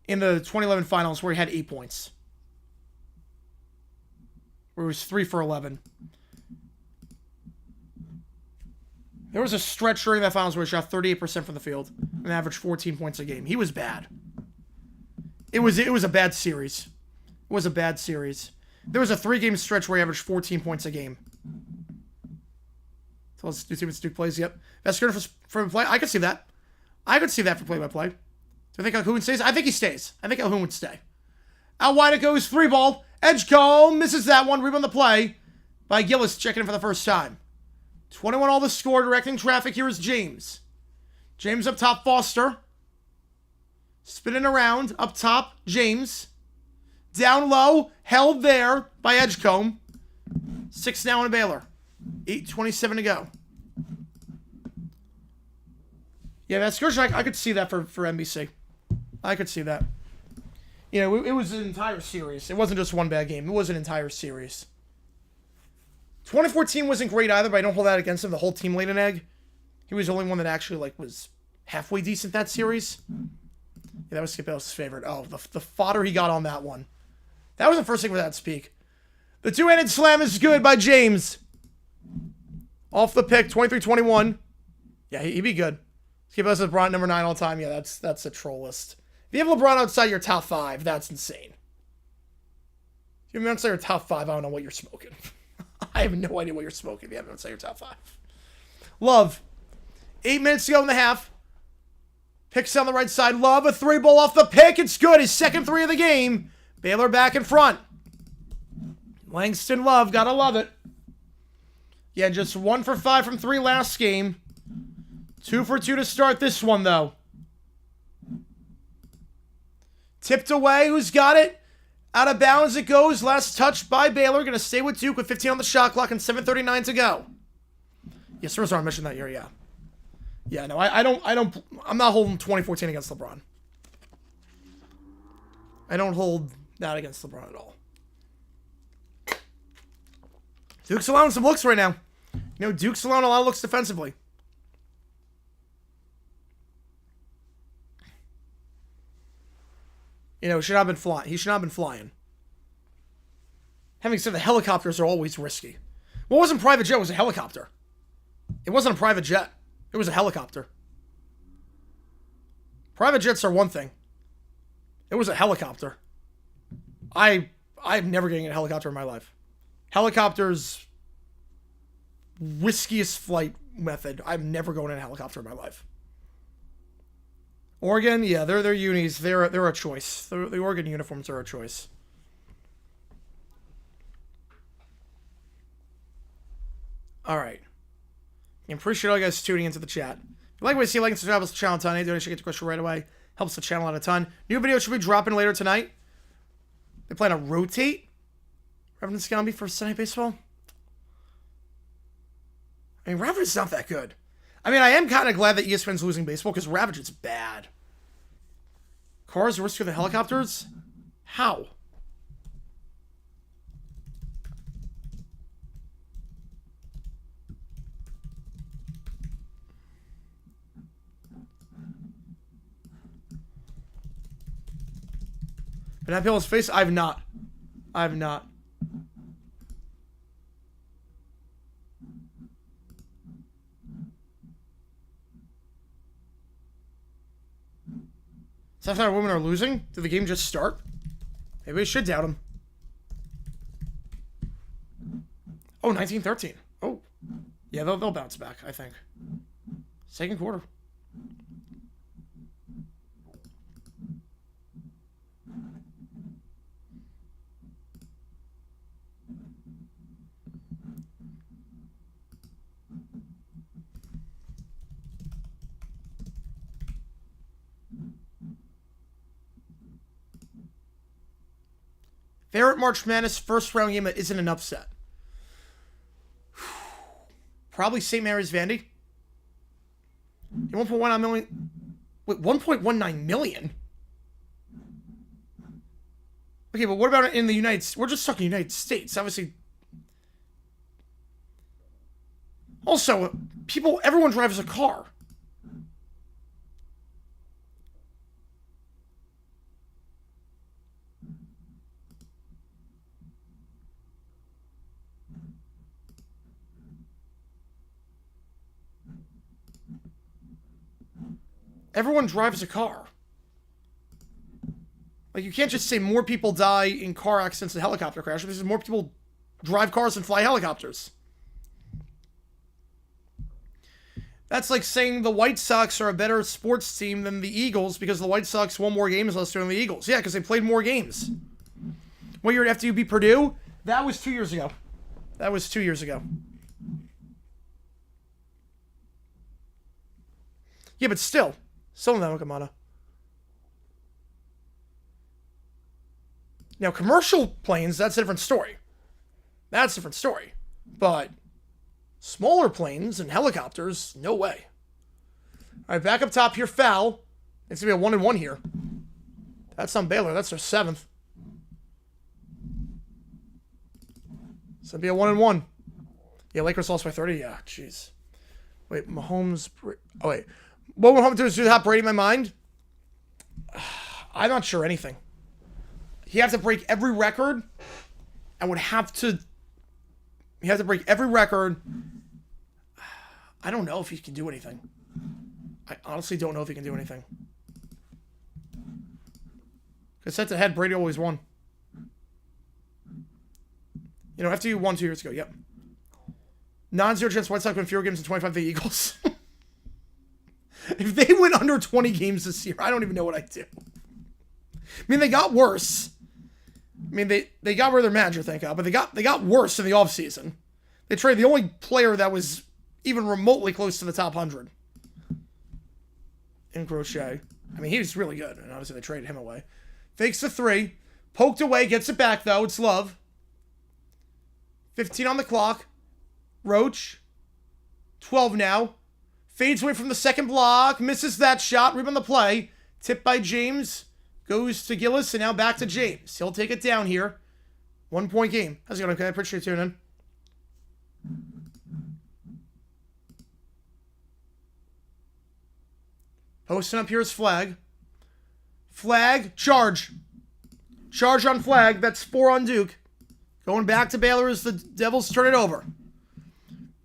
in the 2011 finals where he had 8 points. Where he was 3 for 11. There was a stretch during that finals where he shot 38% from the field and averaged 14 points a game. He was bad. It was a bad series. It was a bad series. There was a 3-game stretch where he averaged 14 points a game. So let's do see what Duke plays. Yep. That's good for play. I could see that. I could see that for play-by-play. Do I think Calhoun stays? I think he stays. I think Calhoun would stay. Out wide it goes. 3-ball. Edgecombe misses that one. Rebound the play by Gillis, checking in for the first time. 21 all the score. Directing traffic here is James. James up top, Foster. Spinning around. Up top, James. Down low. Held there by Edgecombe. 6 now in Baylor. 8:27 to go. Yeah, that excursion, I could see that for NBC. I could see that. You know, it was an entire series. It wasn't just one bad game. It was an entire series. 2014 wasn't great either, but I don't hold that against him. The whole team laid an egg. He was the only one that actually was halfway decent that series. Yeah, that was Skip Bayless's favorite. Oh, the fodder he got on that one. That was the first thing without speak. The two-handed slam is good by James. Off the pick, 23-21. Yeah, he'd be good. Skip Bayless is LeBron number 9 all time. Yeah, that's a troll list. If you have LeBron outside your top 5, that's insane. If you have him outside your top 5, I don't know what you're smoking. I have no idea what you're smoking if you have him outside your top 5. Love. 8 minutes to go in the half. Picks on the right side. Love, a 3-ball off the pick. It's good. His second 3 of the game. Baylor back in front. Langston Love. Gotta love it. Yeah, just 1 for 5 from 3 last game. 2 for 2 to start this one, though. Tipped away. Who's got it? Out of bounds it goes. Last touch by Baylor. Going to stay with Duke with 15 on the shot clock and 7:39 to go. Yeah, Spurs are on mission that year, yeah. Yeah, no, I'm not holding 2014 against LeBron. I don't hold that against LeBron at all. Duke's allowing some looks right now. You know, Duke's allowing a lot of looks defensively. You know, he should not have been flying. He should not have been flying. Having said, the helicopters are always risky. What wasn't private jet? It was a helicopter. It wasn't a private jet. It was a helicopter. Private jets are one thing. It was a helicopter. I'm never getting in a helicopter in my life. Helicopters, riskiest flight method. I'm never going in a helicopter in my life. Oregon, yeah, they're unis. They're a choice. The Oregon uniforms are a choice. All right. I appreciate all you guys tuning into the chat. If you like what you see, like and subscribe to the channel a ton. Any donation get the question right away. Helps the channel out a ton. New video should be dropping later tonight. They plan to rotate Reverend Scamby for Sunday Baseball. I mean, Ravage is not that good. I mean, I am kind of glad that ESPN's losing baseball because Ravage is bad. Cars riskier than helicopters? How? Been happy on his face? I have not. I have not. So after our women are losing? Did the game just start? Maybe we should doubt him. Oh, 19-13. Oh. Yeah, they'll bounce back, I think. Second quarter. Favorite March Madness first round game that isn't an upset. Probably St. Mary's Vandy. 1.19 million. Wait, 1.19 million? Okay, but what about in the United States? We're just talking United States. Obviously. Also, everyone drives a car. Everyone drives a car. Like, you can't just say more people die in car accidents than helicopter crashes. Because more people drive cars and fly helicopters. That's like saying the White Sox are a better sports team than the Eagles because the White Sox won more games last year than the Eagles. Yeah, because they played more games. What year did FDU beat Purdue? That was 2 years ago. That was 2 years ago. Yeah, but still in that Kamada. Now, commercial planes, that's a different story. That's a different story. But smaller planes and helicopters, no way. All right, back up top here, foul. It's going to be a 1-1 here. That's on Baylor. That's their 7th. It's going to be a 1-1. Yeah, Lakers lost by 30. Yeah, jeez. Wait, Mahomes. Oh, wait. What would Mahomes do? Is do that Brady in my mind? I'm not sure anything. He has to break every record. And would have to. He has to break every record. I don't know if he can do anything. I honestly don't know if he can do anything. Because head to head, Brady always won. You know, after you won 2 years ago, yep. 9-0 chance White Sox win fewer games than 25 the Eagles. If they win under 20 games this year, I don't even know what I'd do. I mean, they got worse. I mean, they got rid of their manager, thank God, but they got worse in the offseason. They traded the only player that was even remotely close to the top 100. In Crochet. I mean, he was really good, and obviously they traded him away. Fakes the 3. Poked away, gets it back, though. It's Love. 15 on the clock. Roach. 12 now. Fades away from the second block. Misses that shot. Rebound the play. Tipped by James. Goes to Gillis, and now back to James. He'll take it down here. 1 point game. How's it going? Okay, I appreciate you tuning in. Posting up here is Flag. Flag, charge. Charge on Flag. That's 4 on Duke. Going back to Baylor as the Devils turn it over.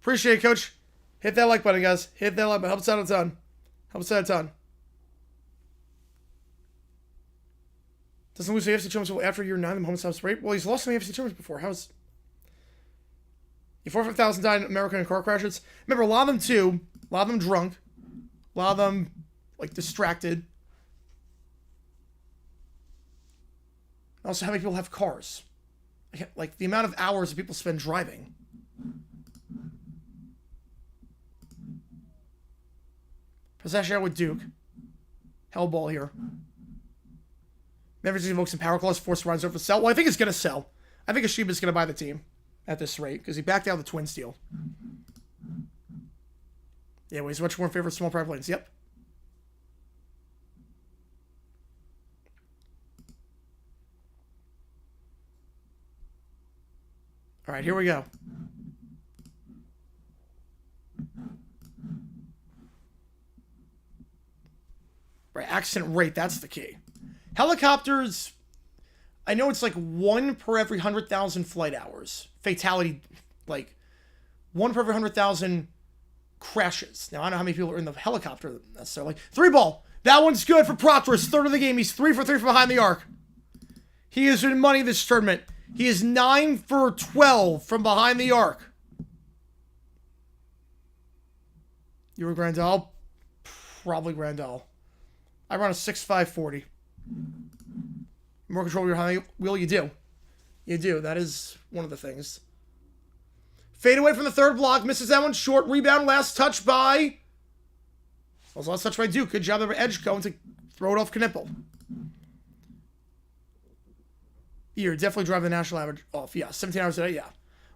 Appreciate it, Coach. Hit that like button, guys. Hit that like button. Helps out a ton. Helps out a ton. Doesn't lose the AFC Championship after year 9 of the home stops rate. Well, he's lost some AFC Championship before. How's... You 4,000 died in American car crashes. Remember, a lot of them, too. A lot of them drunk. A lot of them, like, distracted. Also, how many people have cars? Like, the amount of hours that people spend driving. Possession out with Duke. Hellball here. Memphis invokes some power clause, force runs over to sell. Well, I think it's going to sell. I think Ashiba's going to buy the team at this rate because he backed out the Twins deal. Yeah, well, he's much more in favor of small private lanes. Yep. All right, here we go. Right, accident rate, that's the key. Helicopters, I know it's like 1 per every 100,000 flight hours. Fatality, like 1 per every 100,000 crashes. Now, I don't know how many people are in the helicopter necessarily. 3 ball. That one's good for Proctor's. 3rd of the game. He's 3 for 3 from behind the arc. He is in money this tournament. He is 9 for 12 from behind the arc. You were Grandal? Probably Grandal. I run a 6.5 40. More control of your high wheel, you do. You do. That is one of the things. Fade away from the 3rd block. Misses that one short. Rebound. Last touch by... Also last touch by Duke. Good job of edge going to throw it off Knipple. You're definitely driving the national average off. Yeah, 17 hours a day. Yeah.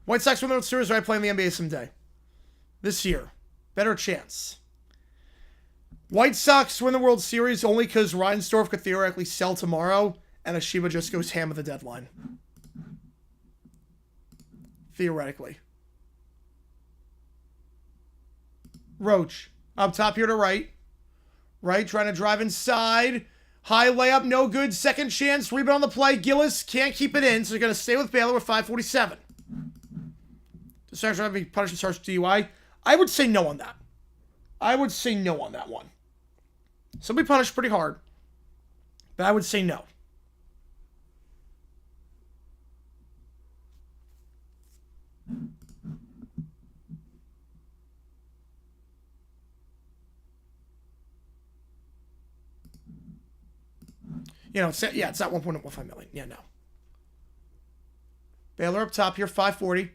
White Sox win the World Series. Right, playing the NBA someday. This year. Better chance. White Sox win the World Series only because Reinsdorf could theoretically sell tomorrow, and Ashiba just goes ham at the deadline. Theoretically. Roach. Up top here to right. Right, trying to drive inside. High layup, no good. Second chance, rebound on the play. Gillis can't keep it in, so they're going to stay with Baylor with 5:47. Does Sarge have to be punished and charged DUI? I would say no on that. I would say no on that one. So be punished pretty hard. But I would say no. You know, it's not 1.15 million. Yeah, no. Baylor up top here, 540.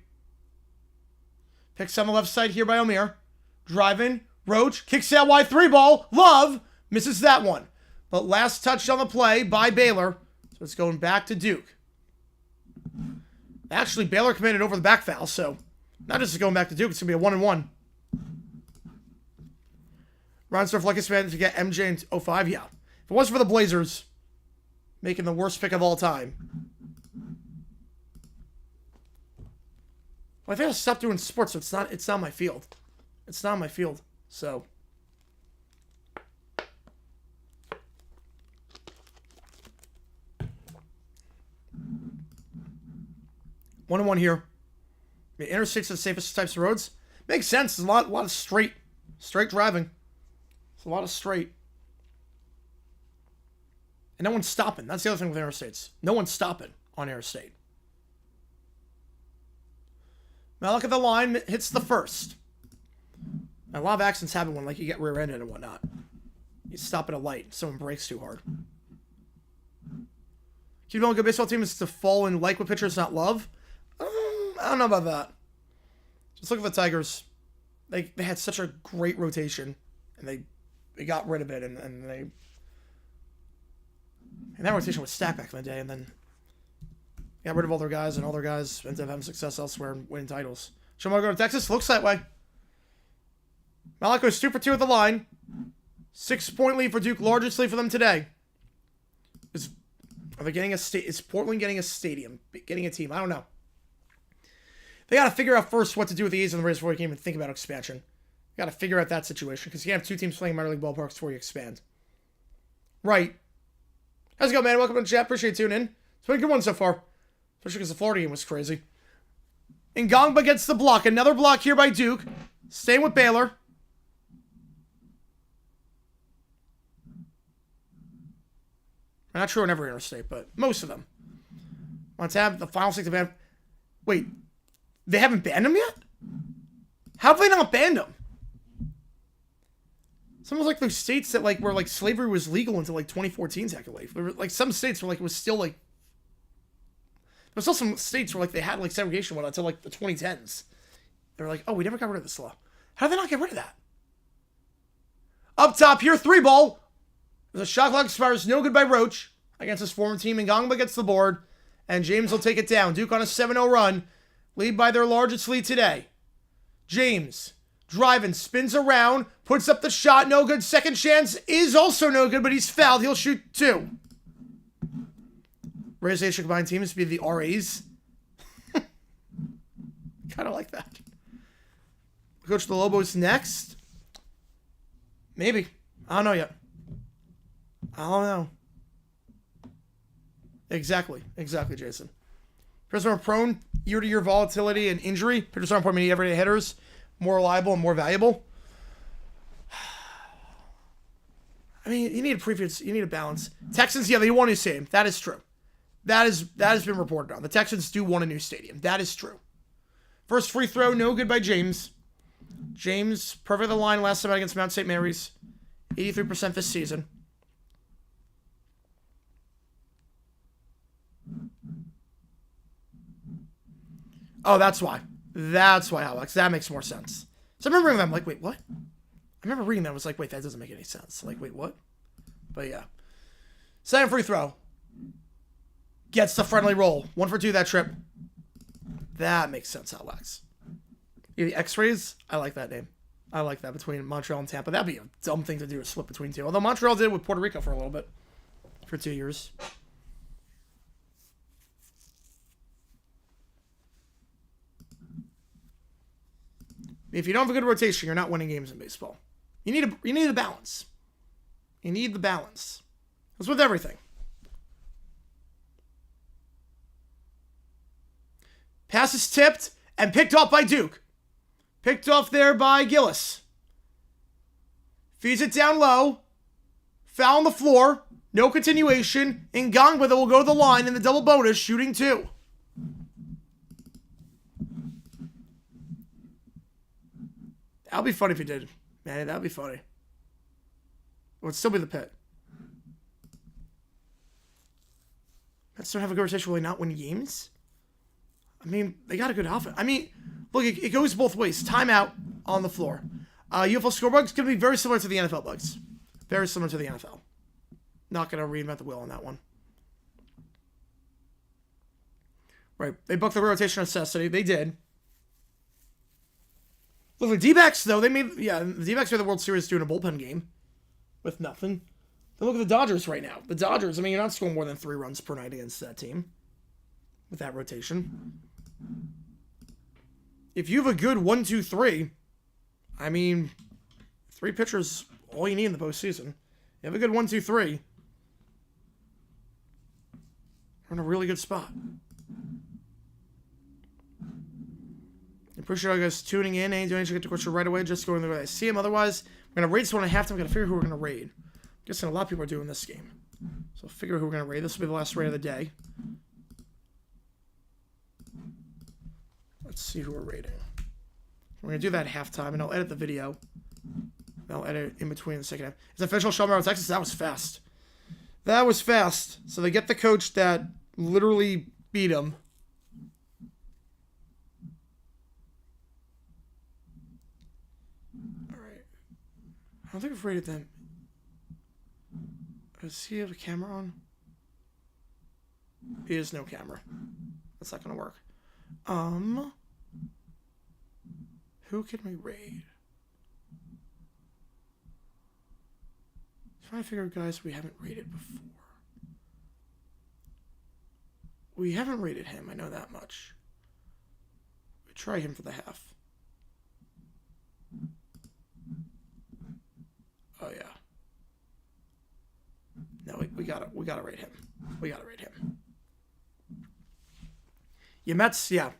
Picks on the left side here by Omer. Driving. Roach kicks out wide 3 ball. Love misses that one. But last touch on the play by Baylor. So it's going back to Duke. Actually, Baylor committed over the back foul, so not just going back to Duke, it's going to be a 1-1. Reinsdorf like his man to get MJ in 05. Yeah. If it wasn't for the Blazers making the worst pick of all time. Well, I think I'll stop doing sports, so it's not my field. It's not my field. So 1-1 here. I mean, interstates are the safest types of roads. Makes sense. There's a lot of straight driving. It's a lot of straight. And no one's stopping. That's the other thing with interstates. No one's stopping on interstate. Now look at the line. Hits the first. Now, a lot of accidents happen when, like, you get rear-ended and whatnot. You stop at a light. Someone brakes too hard. Keep on a good baseball team is to fall in like with pitchers, not love. I don't know about that. Just look at the Tigers. They had such a great rotation, and they got rid of it, and that rotation was stacked back in the day, and then got rid of all their guys, and all their guys ended up having success elsewhere and winning titles. Should I go to Texas? Looks that way. Malak goes 2 for 2 at the line. 6-point lead for Duke. Largest lead for them today. Are they getting a state? Is Portland getting a stadium? Getting a team? I don't know. They got to figure out first what to do with the A's and the Rays before you can even think about expansion. Got to figure out that situation because you can't have 2 teams playing minor league ballparks before you expand. Right. How's it going, man? Welcome to the chat. Appreciate you tuning in. It's been a good one so far. Especially because the Florida game was crazy. Ngongba gets the block. Another block here by Duke. Staying with Baylor. Not true on every interstate, but most of them. On tab, the final 6 to ban. Wait, they haven't banned him yet? How have they not banned him? It's almost like those states that where slavery was legal until 2014 technically. There were some states where it was still there's still some states where they had segregation until the 2010s. They were like, oh, we never got rid of this law. How did they not get rid of that? Up top here, 3-ball. The shot clock expires, no good by Roach against his former team. Ngongba gets the board, and James will take it down. Duke on a 7-0 run, lead by their largest lead today. James driving, spins around, puts up the shot, no good. Second chance is also no good, but he's fouled. He'll shoot 2. Rays Asia combined teams be the RAs. Kind of like that. Coach the Lobos next. Maybe. I don't know yet. I don't know. Exactly, Jason. Pitchers are prone year-to-year volatility and injury. Pitchers aren't probably everyday hitters. More reliable and more valuable. I mean, you need a preference. You need a balance. Texans, yeah, they want a new stadium. That is true. That has been reported on. The Texans do want a new stadium. That is true. First free throw, no good by James. James, perfect the line last time against Mount St. Mary's. 83% this season. Oh, that's why. That's why, Alex. That makes more sense. So I remember them wait, what? I remember reading that. I was like, wait, that doesn't make any sense. Wait, what? But yeah. Second free throw. Gets the friendly roll. 1 for 2 that trip. That makes sense, Alex. The X-Rays? I like that name. I like that between Montreal and Tampa. That'd be a dumb thing to do, to split between 2. Although Montreal did it with Puerto Rico for a little bit. For 2 years. If you don't have a good rotation, you're not winning games in baseball. You need a balance. You need the balance. That's with everything. Pass is tipped and picked off by Duke. Picked off there by Gillis. Feeds it down low. Foul on the floor. No continuation. Ngongba will go to the line in the double bonus, shooting 2. That'd be funny if he did. Man, that'd be funny. It would still be the pit. Mets don't have a good rotation, will they not win games? I mean, they got a good outfit. I mean, look, it goes both ways. Timeout on the floor. UFO scoreboard is going to be very similar to the NFL bugs. Very similar to the NFL. Not going to reinvent the wheel on that one. Right. They booked the rotation necessity. They did. Look, the D-backs, though, the D-backs made the World Series doing a bullpen game with nothing. Then look at the Dodgers right now. The Dodgers, I mean, you're not scoring more than 3 runs per night against that team with that rotation. If you have a good 1, 2, 3, I mean, 3 pitchers, all you need in the postseason. You have a good 1, 2, 3. You're in a really good spot. I appreciate all you guys tuning in. Any donation get to question right away. Just going the way I see them. Otherwise, we're going to raid this one and a half time. We're going to figure who we're going to raid. I'm guessing a lot of people are doing this game. So figure who we're going to raid. This will be the last raid of the day. Let's see who we're raiding. We're going to do that at halftime, and I'll edit the video. I'll edit in between the second half. It's official. Shelby, Texas. That was fast. That was fast. So they get the coach that literally beat them. I don't think I've rated them. Does he have a camera on? He has no camera. That's not gonna work. Who can we raid? trying to figure out guys we haven't rated before. We haven't rated him, I know that much. We try him for the half. Oh yeah. No, we gotta rate him. We gotta rate him. Yeah, Mets in a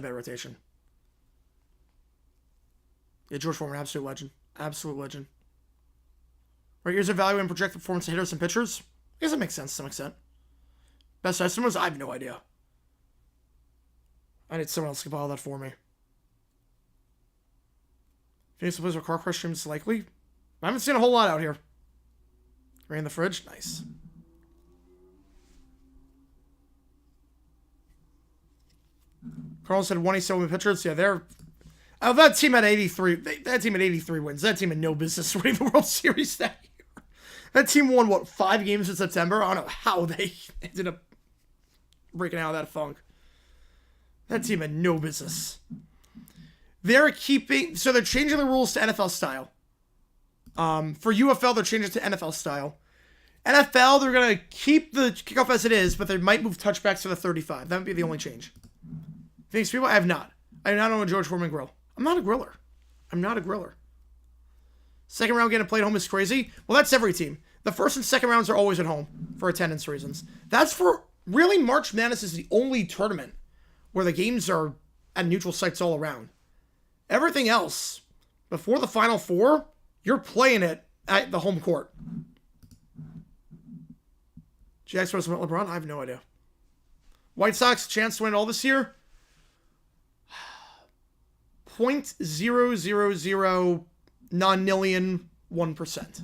bad rotation. Yeah, George Foreman, absolute legend. Absolute legend. Right, here's a value and projected performance of hitters and pitchers. I guess that makes sense to some extent. Best estimates? I have no idea. I need someone else to compile that for me. Phoenix plays with car crash streams likely. I haven't seen a whole lot out here. Right in the fridge? Nice. Carl said 187 pitchers. Yeah, they're... Oh, that team had 83. That team had 83 wins. That team had no business winning the World Series that year. That team won, what, 5 games in September? I don't know how they ended up breaking out of that funk. That team had no business. They're changing the rules to NFL style. For UFL, they're changing it to NFL style. NFL, they're going to keep the kickoff as it is, but they might move touchbacks to the 35. That would be the only change. Thanks, people. I have not. I do not own a George Foreman grill. I'm not a griller. I'm not a griller. Second round getting played at home is crazy. Well, that's every team. The first and second rounds are always at home for attendance reasons. That's for... Really, March Madness is the only tournament where the games are at neutral sites all around. Everything else, before the Final Four, you're playing it at the home court. Jax versus LeBron? I have no idea. White Sox, chance to win all this year? 0.0001%.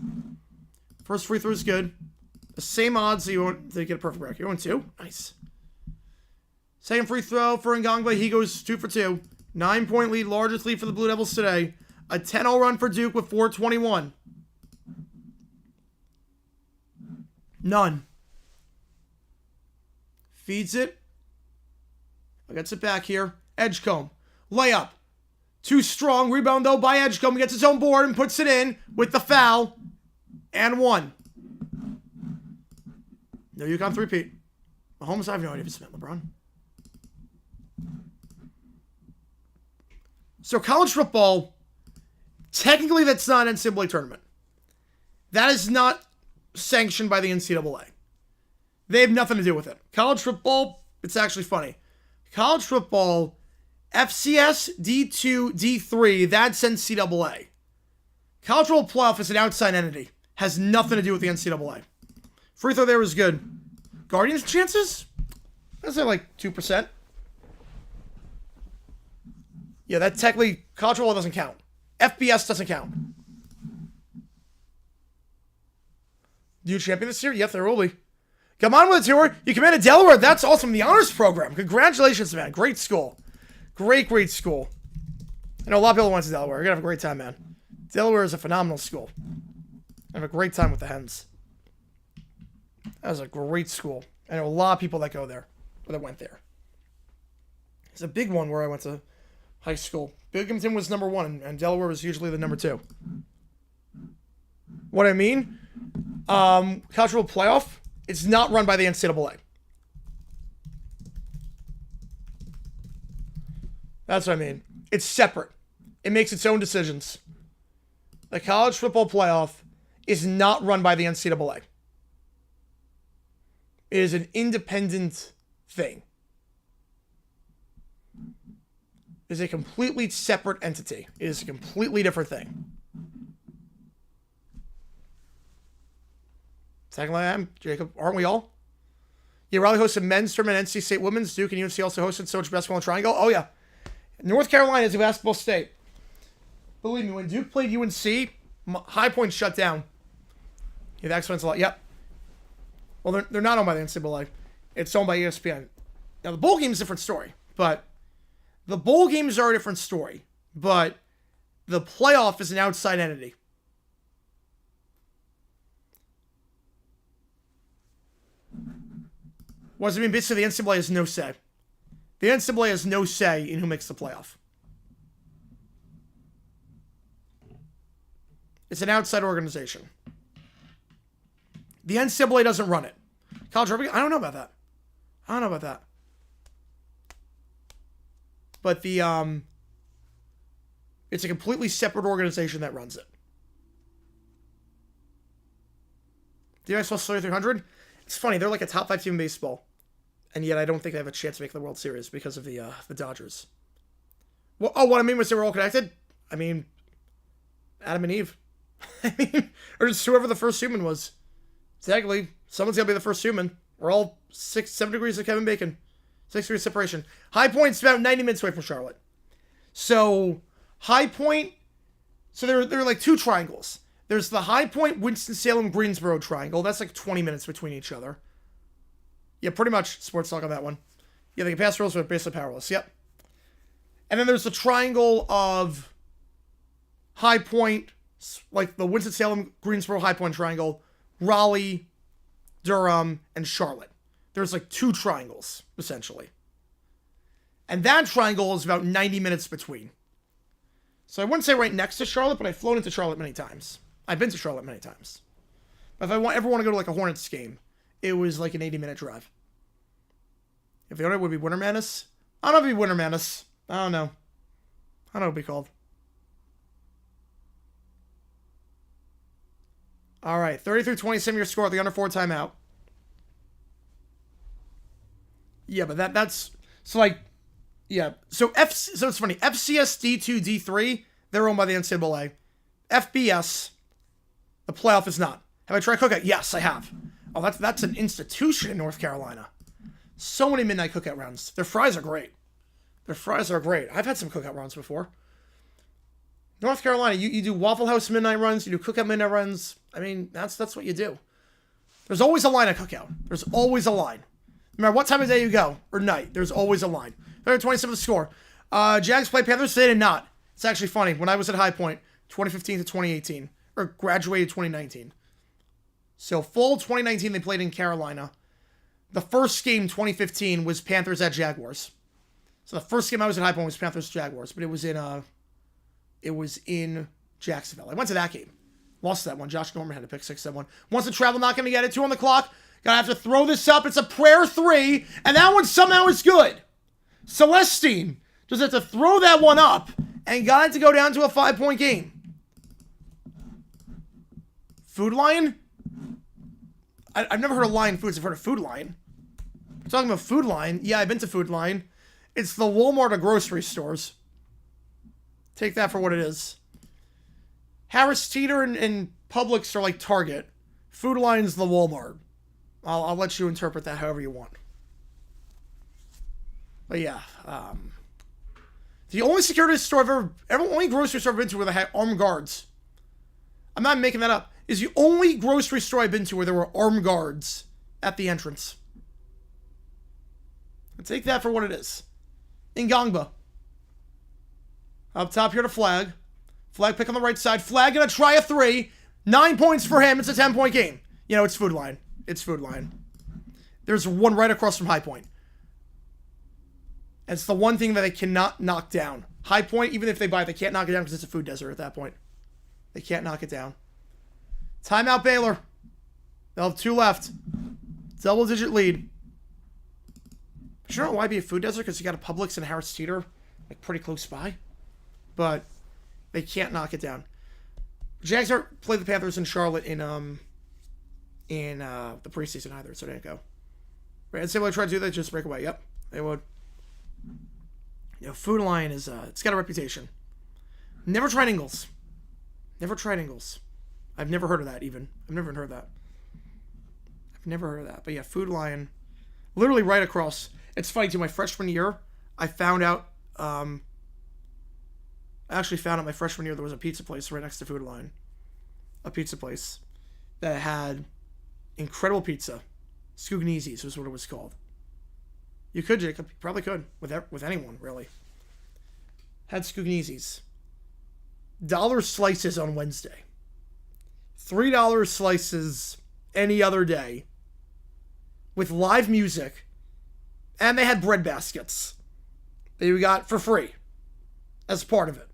First free throw is good. The same odds to get a perfect record. You're 1-2. Nice. Second free throw for Ngangba. He goes 2 for 2. 9-point lead. Largest lead for the Blue Devils today. A 10-0 run for Duke with 4:21. None. Feeds it. Gets it back here. Edgecombe. Layup. Too strong. Rebound, though, by Edgecombe. He gets his own board and puts it in with the foul. And 1. No UConn three-peat. Mahomes, I have no idea if it's meant LeBron. So college football, technically that's not an NCAA tournament. That is not sanctioned by the NCAA. They have nothing to do with it. College football, it's actually funny. College football, FCS, D2, D3, that's NCAA. College football playoff is an outside entity. Has nothing to do with the NCAA. Free throw there was good. Guardians chances? I'd say like 2%. Yeah, that technically, college football doesn't count. FBS doesn't count. You champion this year? Yep, there will be. Come on with the tour. You commanded Delaware. That's awesome. The honors program. Congratulations, man. Great school. Great school. I know a lot of people went to Delaware. You're going to have a great time, man. Delaware is a phenomenal school. I have a great time with the Hens. That was a great school. I know a lot of people that go there, or that went there. It's a big one where I went to high school. Binghamton was number 1, and Delaware was usually the number 2. What I mean, college football playoff, it's not run by the NCAA. That's what I mean. It's separate. It makes its own decisions. The college football playoff is not run by the NCAA. It is an independent thing. It is a completely separate entity. It is a completely different thing. Technically, I am, Jacob. Aren't we all? Yeah, Raleigh hosted men's tournament, NC State women's. Duke and UNC also hosted so much basketball in Triangle. Oh, yeah. North Carolina is a basketball state. Believe me, when Duke played UNC, High Point shut down. Yeah, that explains a lot. Yep. Well, they're not owned by the NCAA. It's owned by ESPN. Now, the bowl game is a different story, but the bowl games are a different story, but the playoff is an outside entity. What does it mean? Basically, the NCAA has no say. The NCAA has no say in who makes the playoff. It's an outside organization. The NCAA doesn't run it. College rugby, I don't know about that. I don't know about that. But the, it's a completely separate organization that runs it. The US plus 3,300? It's funny, they're like a top 5 team in baseball. And yet I don't think they have a chance to make the World Series because of the Dodgers. Well, oh, what I mean was they were all connected? I mean, Adam and Eve. I mean, or just whoever the first human was. Technically, someone's got to be the first human. We're all 7 degrees of Kevin Bacon. 6 degrees separation. High Point's about 90 minutes away from Charlotte. So, High Point, so there are like 2 triangles. There's the High Point, Winston-Salem, Greensboro triangle. That's like 20 minutes between each other. Yeah, pretty much sports talk on that one. Yeah, they can pass rules, but basically powerless. Yep. And then there's the triangle of High Point, like the Winston-Salem, Greensboro, High Point triangle, Raleigh, Durham, and Charlotte. There's like 2 triangles, essentially. And that triangle is about 90 minutes between. So I wouldn't say right next to Charlotte, but I've flown into Charlotte many times. I've been to Charlotte many times. But if I ever want to go to like a Hornets game, it was like an 80-minute drive. If the other would be Winter Madness, I don't know if it'd be Winter Madness. I don't know. I don't know what it'd be called. All right, 33-27 your score at the under 4 timeout. Yeah, but that's so like, yeah. So so it's funny. FCS D2 D3 they're owned by the NCAA. FBS, the playoff is not. Have I tried cookout? Yes, I have. Oh, that's an institution in North Carolina. So many midnight cookout rounds. Their fries are great. Their fries are great. I've had some cookout rounds before. North Carolina, you do Waffle House midnight runs, you do cookout midnight runs. I mean, that's what you do. There's always a line at cookout. There's always a line. No matter what time of day you go, or night, there's always a line. 27 the score. Jags play Panthers, they did not. It's actually funny. When I was at High Point, 2015 to 2018, or graduated 2019. So full 2019, they played in Carolina. The first game, 2015, was Panthers at Jaguars. So the first game I was at High Point was Panthers-Jaguars, but it was in Jacksonville. I went to that game. Lost that one. Josh Norman had to pick 6 that one. Wants to travel, not going to get it. 2 on the clock. Gonna have to throw this up. It's a prayer 3, and that one somehow is good. Celestine just had to throw that one up and got it to go down to a 5-point game. Food Lion? I've never heard of Lion Foods. I've heard of Food Lion. I'm talking about Food Lion. Yeah, I've been to Food Lion. It's the Walmart of grocery stores. Take that for what it is. Harris Teeter and Publix are like Target. Food Lion's the Walmart. I'll let you interpret that however you want. But yeah, the only security store only grocery store I've been to where they had armed guards. I'm not making that up. Is the only grocery store I've been to where there were armed guards at the entrance. I'll take that for what it is. Ngangba. Up top here to Flag. Flag pick on the right side. Flag gonna try a 3. 9 points for him. It's a 10-point game. You know, it's Food Lion. It's Food Lion. There's one right across from High Point. It's the one thing that they cannot knock down. High Point, even if they buy it, they can't knock it down because it's a food desert at that point. They can't knock it down. Timeout Baylor. They'll have 2 left. Double-digit lead. I don't know why it'd be a food desert because you got a Publix and Harris Teeter like pretty close by. But they can't knock it down. Jags aren't play the Panthers in Charlotte in the preseason either, so they didn't go. Right, and say what I tried to do, they just break away. Yep, they would. You know, Food Lion is it's got a reputation. Never tried Ingles. Never tried Ingles. I've never heard of that even. I've never heard of that. I've never heard of that. But yeah, Food Lion, literally right across. It's funny too. My freshman year, I found out. I actually found out my freshman year there was a pizza place right next to Food Lion. A pizza place that had incredible pizza. Scugnese's was what it was called. You could, Jacob. You probably could. With anyone, really. Had Scugnese's. $1 slices on Wednesday. $3 slices any other day. With live music. And they had bread baskets. That you got for free. As part of it.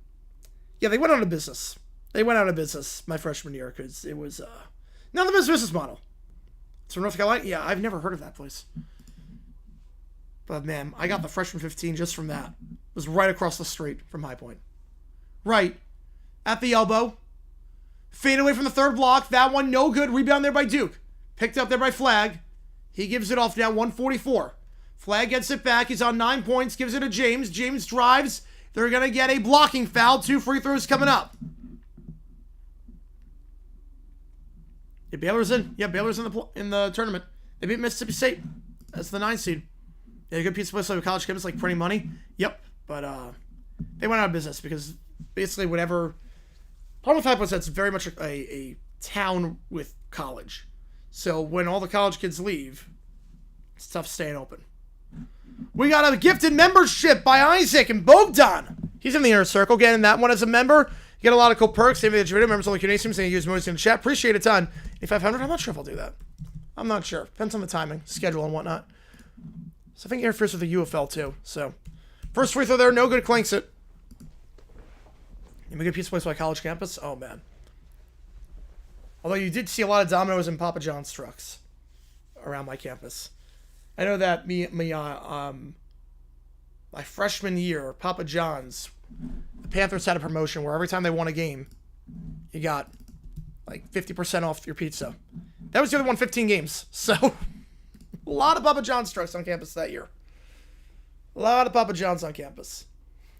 Yeah, they went out of business. They went out of business my freshman year because it was not the best business model. It's from North Carolina? Yeah, I've never heard of that place. But man, I got the freshman 15 just from that. It was right across the street from High Point. Right. At the elbow. Fade away from the third block. That one, no good. Rebound there by Duke. Picked up there by Flagg. He gives it off now, 144. Flagg gets it back. He's on 9 points. Gives it to James. James drives. They're going to get a blocking foul. 2 free throws coming up. Yeah, Baylor's in. Yeah, Baylor's in the tournament. They beat Mississippi State. That's the 9 seed. Yeah, a good piece of place like college campus, like printing money. Yep, but they went out of business because basically whatever. Problem with High Point is that's very much a town with college. So when all the college kids leave, it's tough staying open. We got a gifted membership by Isaac and Bogdan. He's in the inner circle, getting that one as a member. You get a lot of cool perks. Same thing that you video members only Q&A streams and you use emojis in the chat. Appreciate a ton. 500. I'm not sure if I'll do that. I'm not sure. Depends on the timing, schedule, and whatnot. So I think it interferes with the UFL too. So first free throw there, no good. Clanks it. You make a piece of place by college campus. Oh man. Although you did see a lot of Domino's and Papa John's trucks around my campus. I know that my freshman year, Papa John's, the Panthers had a promotion where every time they won a game, you got like 50% off your pizza. That was the other one, 15 games. So a lot of Papa John's trucks on campus that year. A lot of Papa John's on campus.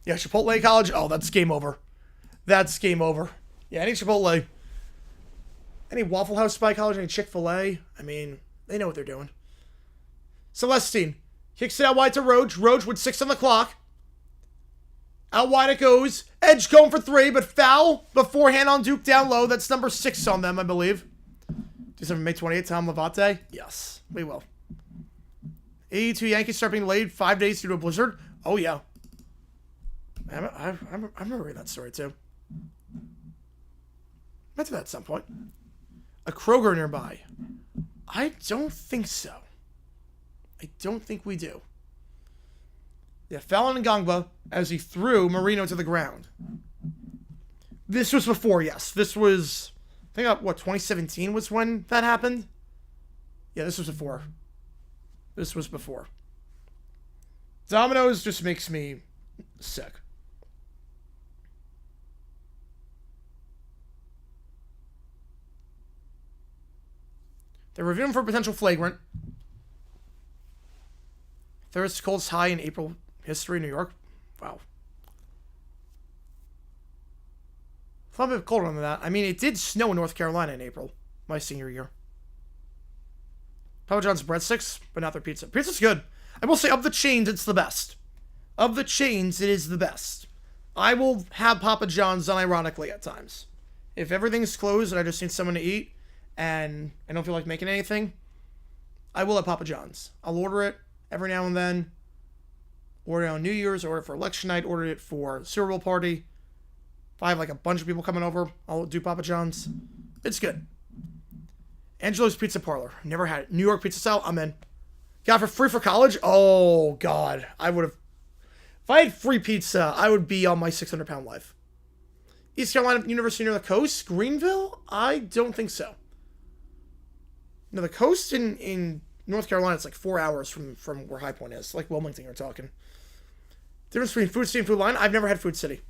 Yeah, Chipotle College. Oh, that's game over. That's game over. Yeah, any Chipotle. Any Waffle House by college, any Chick-fil-A. I mean, they know what they're doing. Celestine kicks it out wide to Roach. Roach with 6 on the clock. Out wide it goes. Edge going for 3, but foul beforehand on Duke down low. That's number 6 on them, I believe. Do something May 28th, Tom Levante? Yes, we will. 82 Yankees start being delayed 5 days due to a blizzard. Oh, yeah. I remember that story, too. Might do that at some point. A Kroger nearby. I don't think so. I don't think we do. Yeah, Fallon Ngangba as he threw Marino to the ground. This was before, yes. This was, I think, 2017 was when that happened? Yeah, this was before. This was before. Domino's just makes me sick. They're reviewing for potential flagrant. Thirst coldest high in April history, New York. Wow. It's a little bit colder than that. I mean, it did snow in North Carolina in April, my senior year. Papa John's breadsticks, but not their pizza. Pizza's good. I will say, of the chains, it's the best. Of the chains, it is the best. I will have Papa John's unironically at times. If everything's closed and I just need someone to eat, and I don't feel like making anything, I will have Papa John's. I'll order it every now and then. Order it on New Year's, order it for election night, order it for Super Bowl party. If I have like a bunch of people coming over, I'll do Papa John's. It's good. Angelo's Pizza Parlor. Never had it. New York pizza style, I'm in. Got it for free for college? Oh, God. I would have. If I had free pizza, I would be on my 600-pound life. East Carolina University near the coast? Greenville? I don't think so. No, the coast in North Carolina, it's like 4 hours from where High Point is. Like Wilmington, you're talking. Difference between Food City and Food Line? I've never had Food City.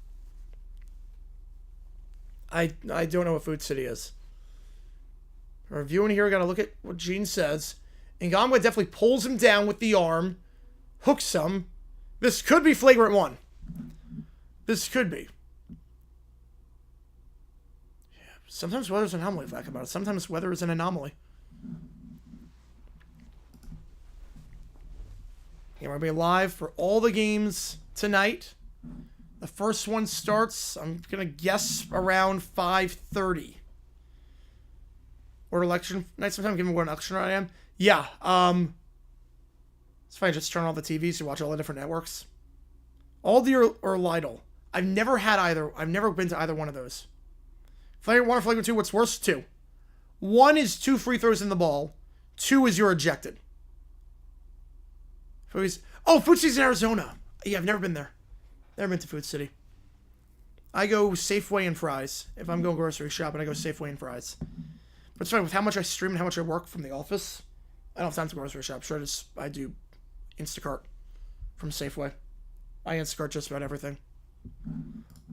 I don't know what Food City is. Reviewing here, we got to look at what Gene says. Ngangba definitely pulls him down with the arm. Hooks him. This could be flagrant 1. This could be. Yeah, sometimes weather's an anomaly, if I think about it. Sometimes weather is an anomaly. Okay, we're going to be live for all the games tonight. The first one starts, I'm going to guess, around 5:30. Or election night sometime, given what an election night I am. Yeah, it's fine, just turn on all the TVs to watch all the different networks. Aldi or Lidl. I've never had either. I've never been to either one of those. Flagrant 1 or Flagrant 2, what's worse? 2. 1 is 2 free throws in the ball. 2 is you're ejected. Oh, Food City's in Arizona. Yeah, I've never been there. Never been to Food City. I go Safeway and Fries. If I'm going grocery shopping, I go Safeway and Fries. But it's fine with how much I stream and how much I work from the office. I don't have time to grocery shop. Sure, I do Instacart from Safeway. I Instacart just about everything.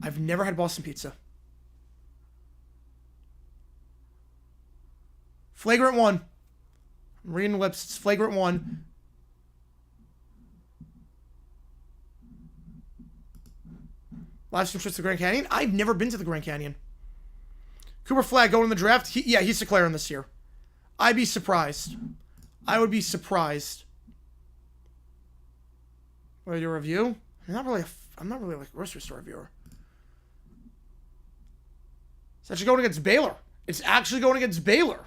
I've never had Boston pizza. Flagrant 1. I'm reading the lips. It's flagrant 1. Livestream trips to the Grand Canyon. I've never been to the Grand Canyon. Cooper Flag going in the draft. He's declaring this year. I'd be surprised. I would be surprised. What do you review? I'm not really like a grocery store reviewer. It's actually going against Baylor. It's actually going against Baylor.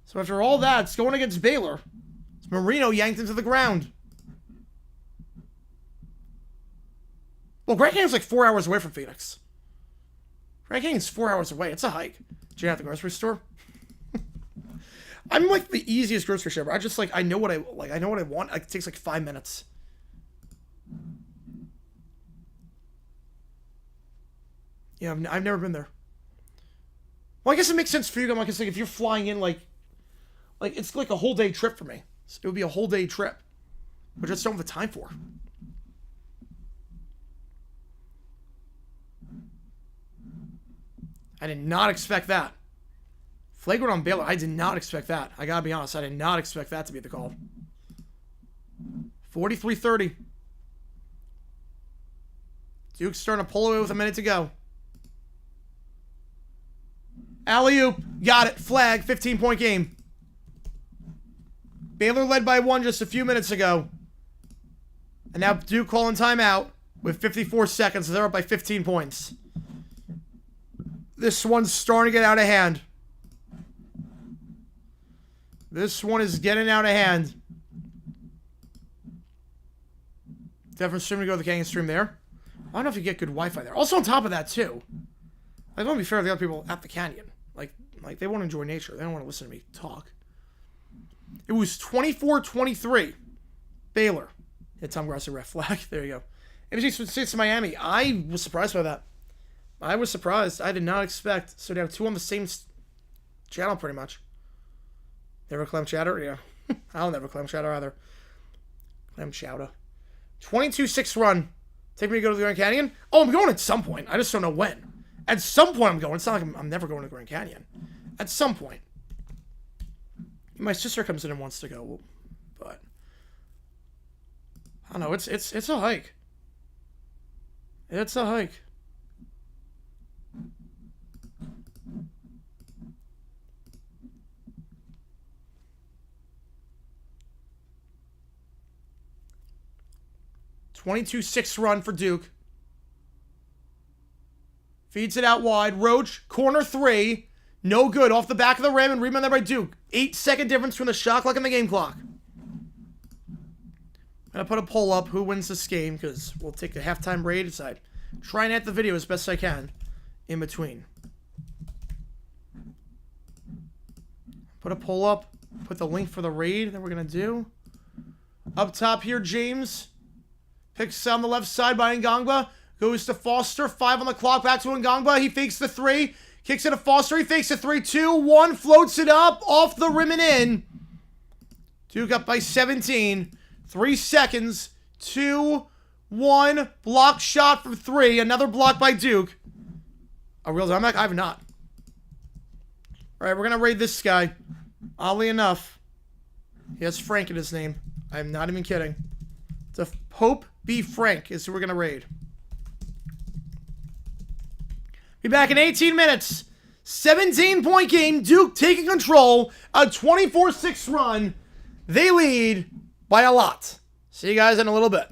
So after all that, it's going against Baylor. It's Marino yanked into the ground. Well, Grand Canyon's like 4 hours away from Phoenix. Grand Canyon's 4 hours away. It's a hike. Did you at the grocery store? I'm like the easiest grocery shopper. I just like I know what I like. I know what I want. It takes like 5 minutes. Yeah, I've never been there. Well, I guess it makes sense for you. Like, it's like if you're flying in, like it's like a whole day trip for me. It would be a whole day trip, which I just don't have the time for. I did not expect that. Flagrant on Baylor. I did not expect that. I gotta be honest. I did not expect that to be the call. 43-30. Duke's starting to pull away with a minute to go. Alley-oop. Got it. Flag. 15-point game. Baylor led by 1 just a few minutes ago. And now Duke calling timeout with 54 seconds. They're up by 15 points. This one's starting to get out of hand. This one is getting out of hand. Definitely stream to go to the Canyon stream there. I don't know if you get good Wi-Fi there. Also on top of that too, I want to be fair to the other people at the Canyon. Like they want to enjoy nature. They don't want to listen to me talk. It was 24-23. Baylor. Hit Tom Grasser red flag. There you go. MG States to Miami. I was surprised by that. I was surprised. I did not expect. So they have 2 on the same channel pretty much. Never clam chowder? Yeah. I'll never clam chowder either. Clam chowder. 22-6 run. Take me to go to the Grand Canyon? Oh, I'm going at some point. I just don't know when. At some point I'm going. It's not like I'm never going to the Grand Canyon. At some point. My sister comes in and wants to go. But I don't know. It's a hike. It's a hike. (22-6) run for Duke. Feeds it out wide. Roach, corner 3. No good. Off the back of the rim and rebound there by Duke. 8-second difference between the shot clock and the game clock. I'm going to put a poll up. Who wins this game? Because we'll take the halftime raid aside. Try and edit the video as best I can in between. Put a poll up. Put the link for the raid that we're going to do. Up top here, James. Picks on the left side by Ngangba. Goes to Foster. 5 on the clock. Back to Ngangba. He fakes the 3. Kicks it to Foster. He fakes the 3. 2-1. Floats it up. Off the rim and in. Duke up by 17. 3 seconds. 2-1. Block shot from 3. Another block by Duke. A real time back? I have not. Alright, we're going to raid this guy. Oddly enough, he has Frank in his name. I'm not even kidding. It's a Pope B. Frank is who we're going to raid. Be back in 18 minutes. 17-point game. Duke taking control. A 24-6 run. They lead by a lot. See you guys in a little bit.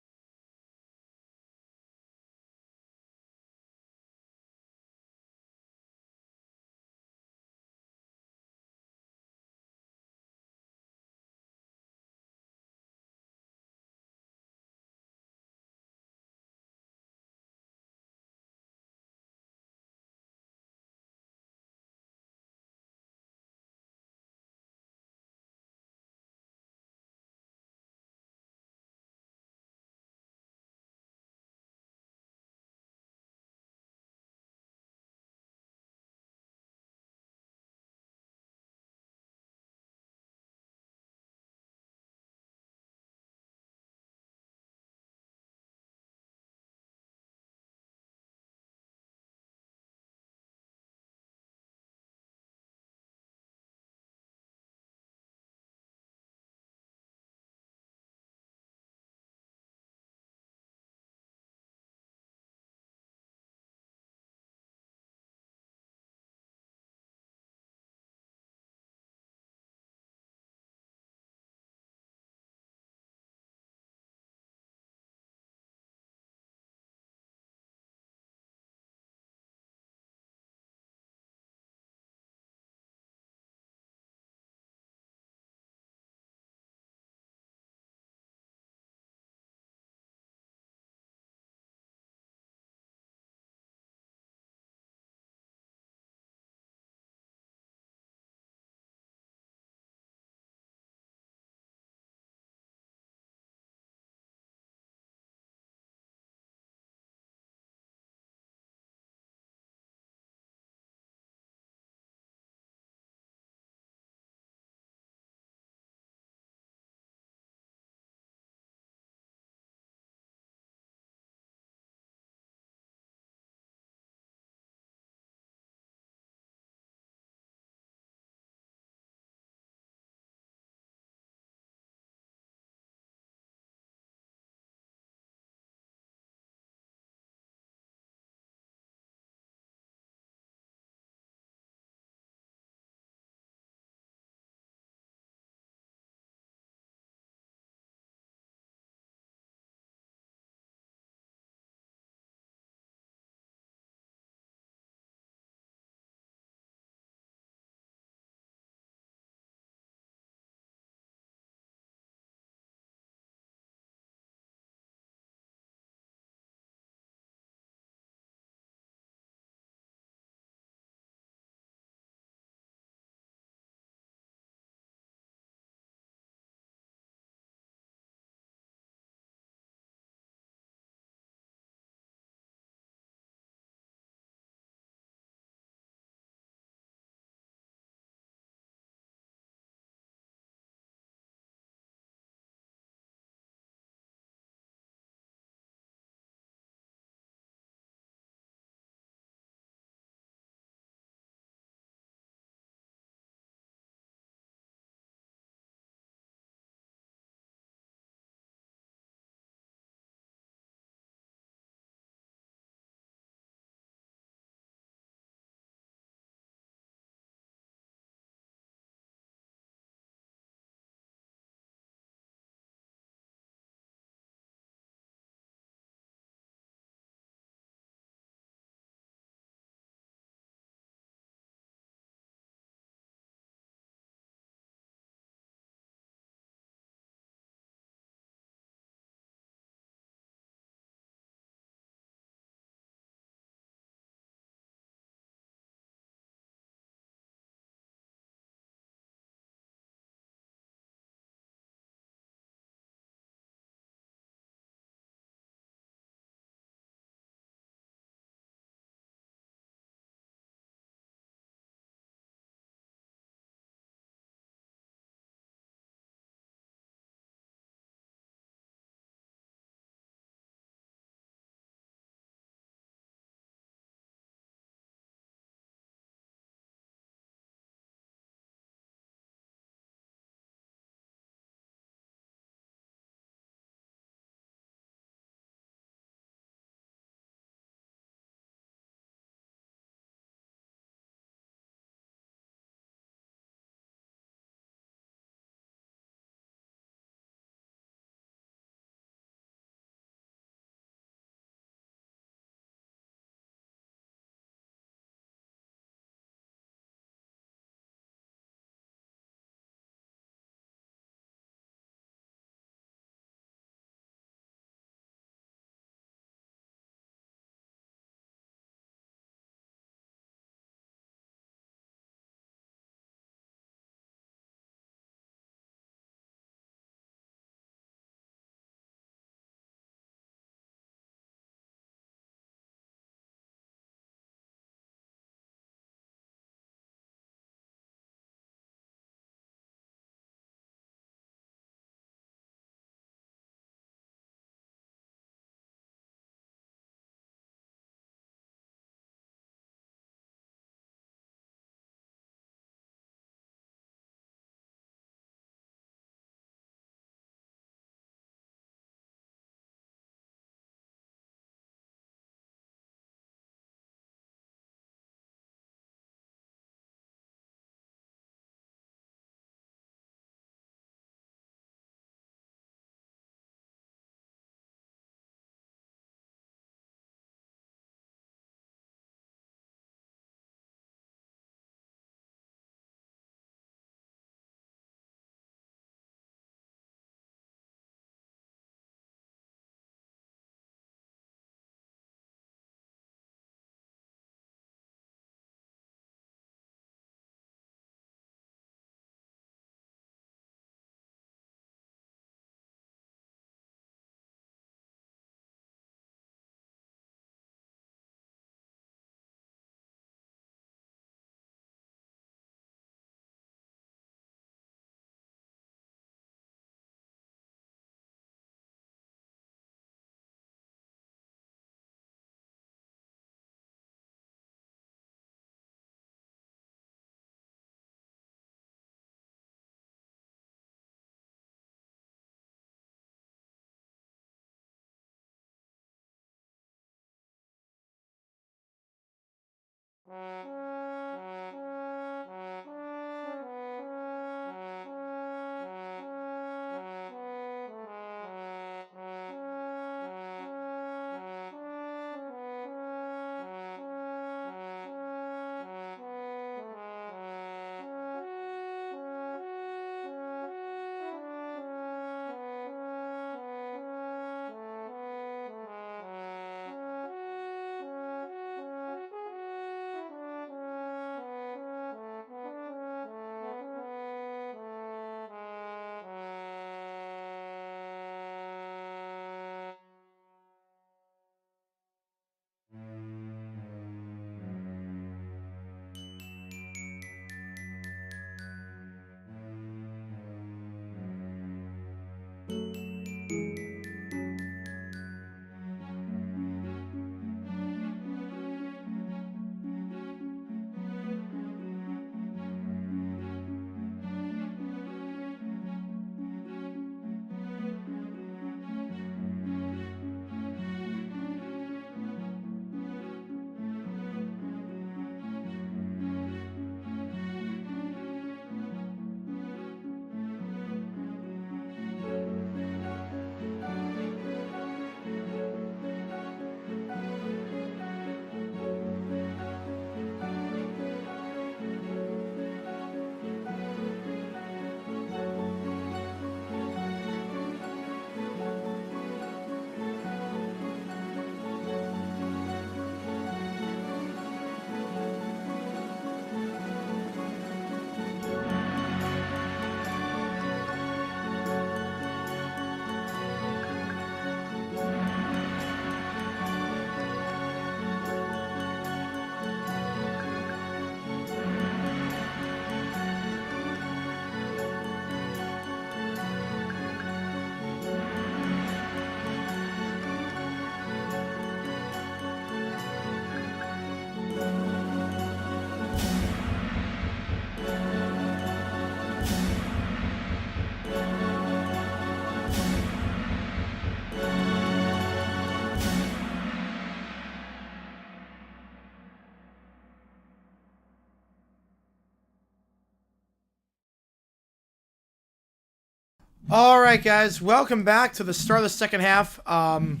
All right, guys, welcome back to the start of the second half. Wow,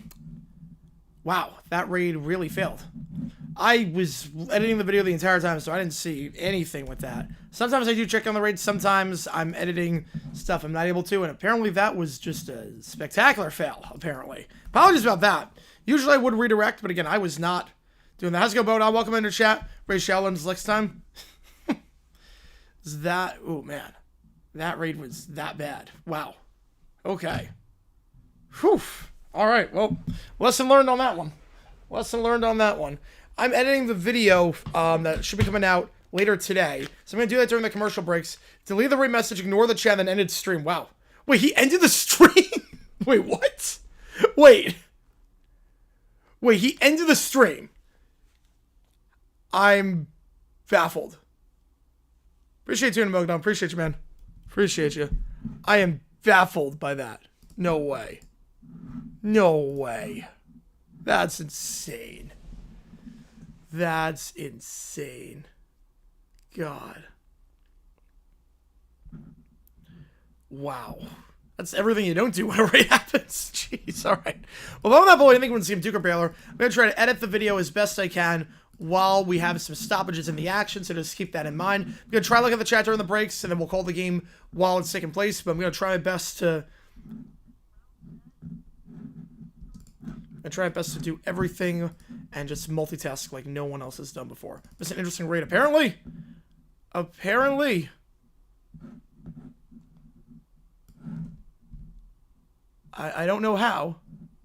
that raid really failed. I was editing the video the entire time, so I didn't see anything with that. Sometimes I do check on the raid, sometimes I'm editing stuff I'm not able to, and apparently that was just a spectacular fail, apparently. Apologies about that. Usually I would redirect, but again, I was not doing that. How's it going, Bodon? Welcome into chat. Ray Shallon's next time. Is that... Oh, man. That raid was that bad. Wow. Okay. Whew. All right. Well, lesson learned on that one. Lesson learned on that one. I'm editing the video that should be coming out later today. So I'm going to do that during the commercial breaks. Delete the raid message, ignore the chat, then ended stream. Wow. Wait, he ended the stream? Wait, what? Wait. Wait, he ended the stream. I'm baffled. Appreciate you, Mogdon. Appreciate you, man. Appreciate you. I am baffled by that. No way. No way. That's insane. That's insane. God. Wow. That's everything you don't do whenever it happens. Jeez, alright. Well, other than that, boy, I think we're going to see him Duke or Baylor. I'm going to try to edit the video as best I can while we have some stoppages in the action, so just keep that in mind. I'm going to try to look at the chat during the breaks, and then we'll call the game while it's taking place, but I'm going to try my best to... do everything and just multitask like no one else has done before. It's an interesting raid. Apparently, I don't know how,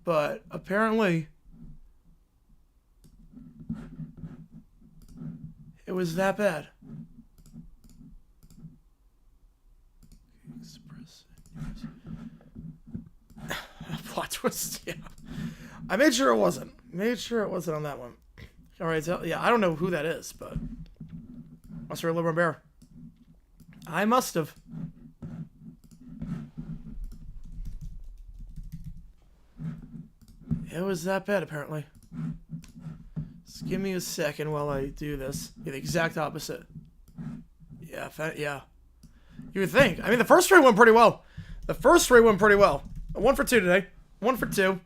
but apparently it was that bad. Plot twist, yeah. I made sure it wasn't. Made sure it wasn't on that one. All right, so, yeah, I don't know who that is, but must have been a bear. I must have. It was that bad, apparently. It's Give me a second while I do this. Yeah, the exact opposite. Yeah, yeah. You would think. I mean, the first three went pretty well. The first three went pretty well. 1 for 2 today. 1 for 2.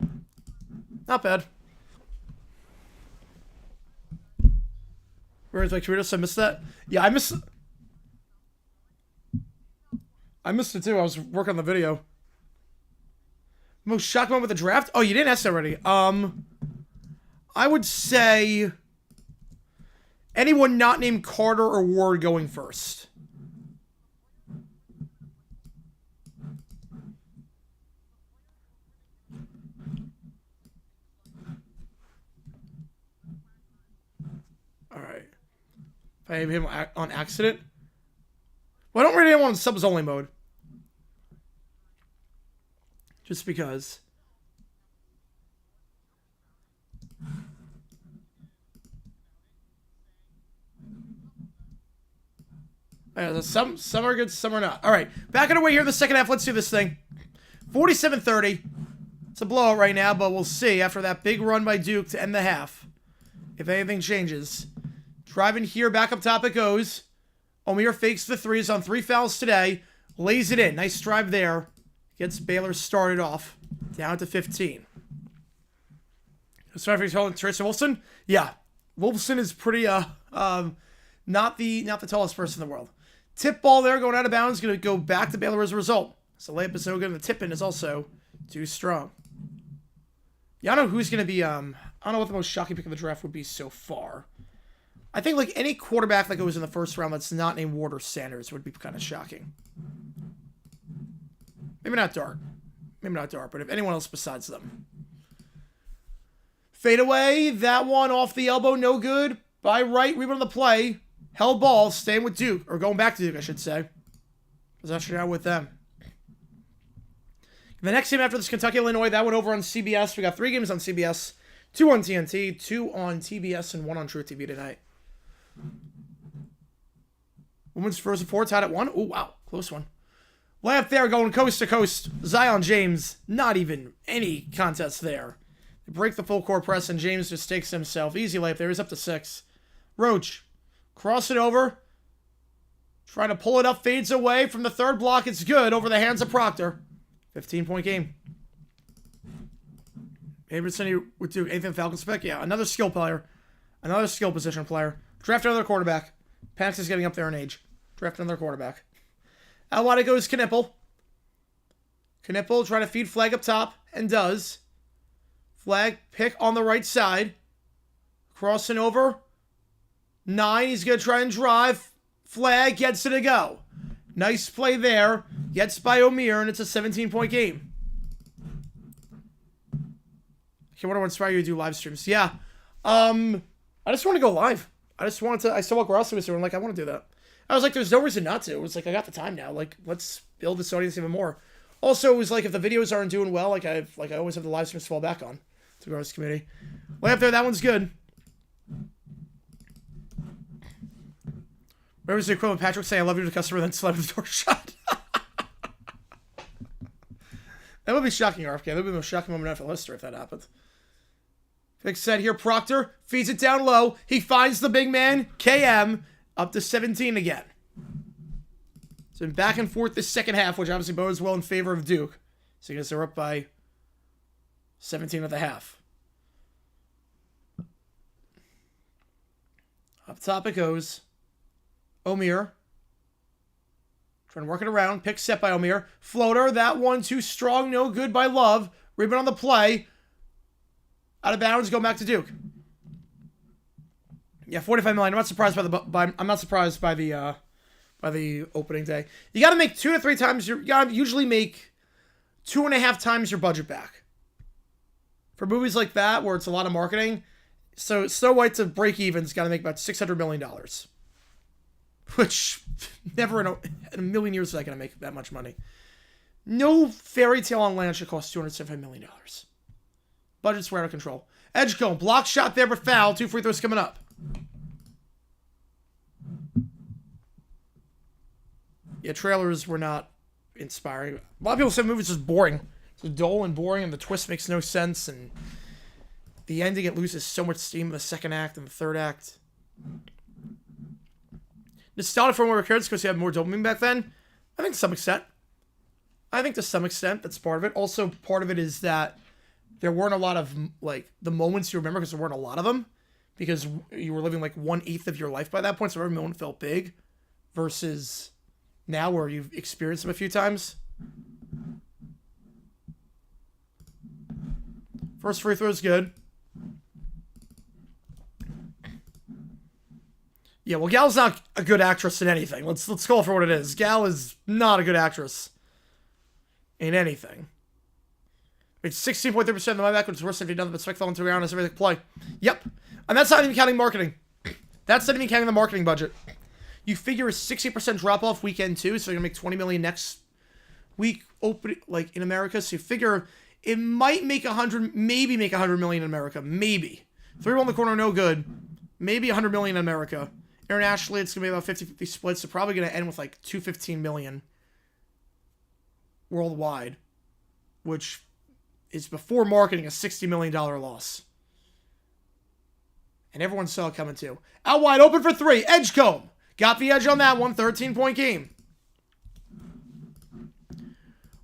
Not bad. Where's my Doritos? I missed that. Yeah, I missed it too. I was working on the video. Most shocked moment with the draft? Oh, you didn't ask that already. I would say anyone not named Carter or Ward going first. All right. If I have him on accident. Well, I don't really want subs only mode. Just because. Yeah, some are good, some are not. All right, back away here in the second half. Let's do this thing. 47-30. It's a blowout right now, but we'll see after that big run by Duke to end the half. If anything changes. Driving here, back up top it goes. Omier fakes the threes on 3 fouls today. Lays it in. Nice drive there. Gets Baylor started off. Down to 15. Sorry for calling Tracy Wilson. Yeah. Wilson is pretty, not the tallest person in the world. Tip ball there going out of bounds. Going to go back to Baylor as a result. So layup is so good. And the tip in is also too strong. Yeah, I don't know who's going to be, I don't know what the most shocking pick of the draft would be so far. I think like any quarterback that goes in the first round that's not named Ward or Sanders would be kind of shocking. Maybe not Dart. Maybe not Dart, but if anyone else besides them. Fade away. That one off the elbow. No good. By right. Rebound on the play. Held ball. Staying with Duke. Or going back to Duke, I should say. Possession now with them. The next game after this, Kentucky-Illinois. That went over on CBS. We got 3 games on CBS. 2 on TNT. 2 on TBS. And 1 on True TV tonight. Women's Frozen Four tied at 1. Oh, wow. Close one. Layup there going coast to coast. Zion James. Not even any contest there. They break the full court press, and James just takes himself. Easy layup there. He's up to 6. Roach. Cross it over. Trying to pull it up. Fades away from the third block. It's good over the hands of Proctor. 15-point game. Davidson would do anything Falcons pick. Yeah, another skill player. Another skill position player. Draft another quarterback. Pax is getting up there in age. Draft another quarterback. Out wide it goes Knipple. Knipple trying to feed Flag up top. And does. Flag pick on the right side. Crossing over. 9. He's going to try and drive. Flag gets it to go. Nice play there. Gets by Omier, and it's a 17-point game. Okay, what do I inspire you to do live streams? Yeah. I just want to go live. I saw what Gross was doing. Like, I want to do that. I was like, there's no reason not to. It was like, I got the time now. Like, let's build this audience even more. Also, it was like, if the videos aren't doing well, I always have the live streams to fall back on to grow this community. Way up there, that one's good. Where was the equivalent of Patrick saying, I love you to the customer, then slam the door shut? That would be shocking, RFK. That would be the most shocking moment in NFL history if that happened. Pick set here. Proctor feeds it down low. He finds the big man, KM, up to 17 again. So back and forth this second half, which obviously bodes well in favor of Duke. So because they're up by 17 at the half. Up top it goes. Omier. Trying to work it around. Pick set by Omier. Floater. That one too strong. No good by Love. Rebound on the play. Out of bounds. Going back to Duke. Yeah, 45 million. I'm not surprised by the opening day. You got to make 2 to 3 times you got to usually make 2.5 times your budget back. For movies like that where it's a lot of marketing, so Snow White to break even's got to make about $600 million. Which never in a million years is that going to make that much money. No fairy tale on land should cost $275 million. Budget's way out of control. Edgecombe, block shot there, but foul. 2 free throws coming up. Yeah, trailers were not inspiring. A lot of people said the movie's just boring. It's dull and boring, and the twist makes no sense, and the ending, it loses so much steam in the second act and the third act. Nostalgic for more records because you had more dopamine back then? I think to some extent. That's part of it. Also, part of it is that there weren't a lot of, like, the moments you remember because there weren't a lot of them. Because you were living, like, 1/8 of your life by that point, so every moment felt big. Versus now where you've experienced them a few times. First free throw is good. Yeah, well, Gal's not a good actress in anything. Let's call it for what it is. Gal is not a good actress in anything. It's 16.3% of the buyback, which is worse if you've done the spec into ground as everything play. Yep. And that's not even counting marketing. That's not even counting the marketing budget. You figure a 60% drop off weekend too, so you're gonna make 20 million next week open, like, in America. So you figure it might make 100, maybe make 100 million in America. Maybe. 3-1 in the corner, no good. Maybe 100 million in America. Internationally, it's going to be about 50-50 split, so probably going to end with like 215 million worldwide, which is before marketing a $60 million loss. And everyone saw it coming too. Out wide open for three. Edgecombe. Got the edge on that one. 13-point game.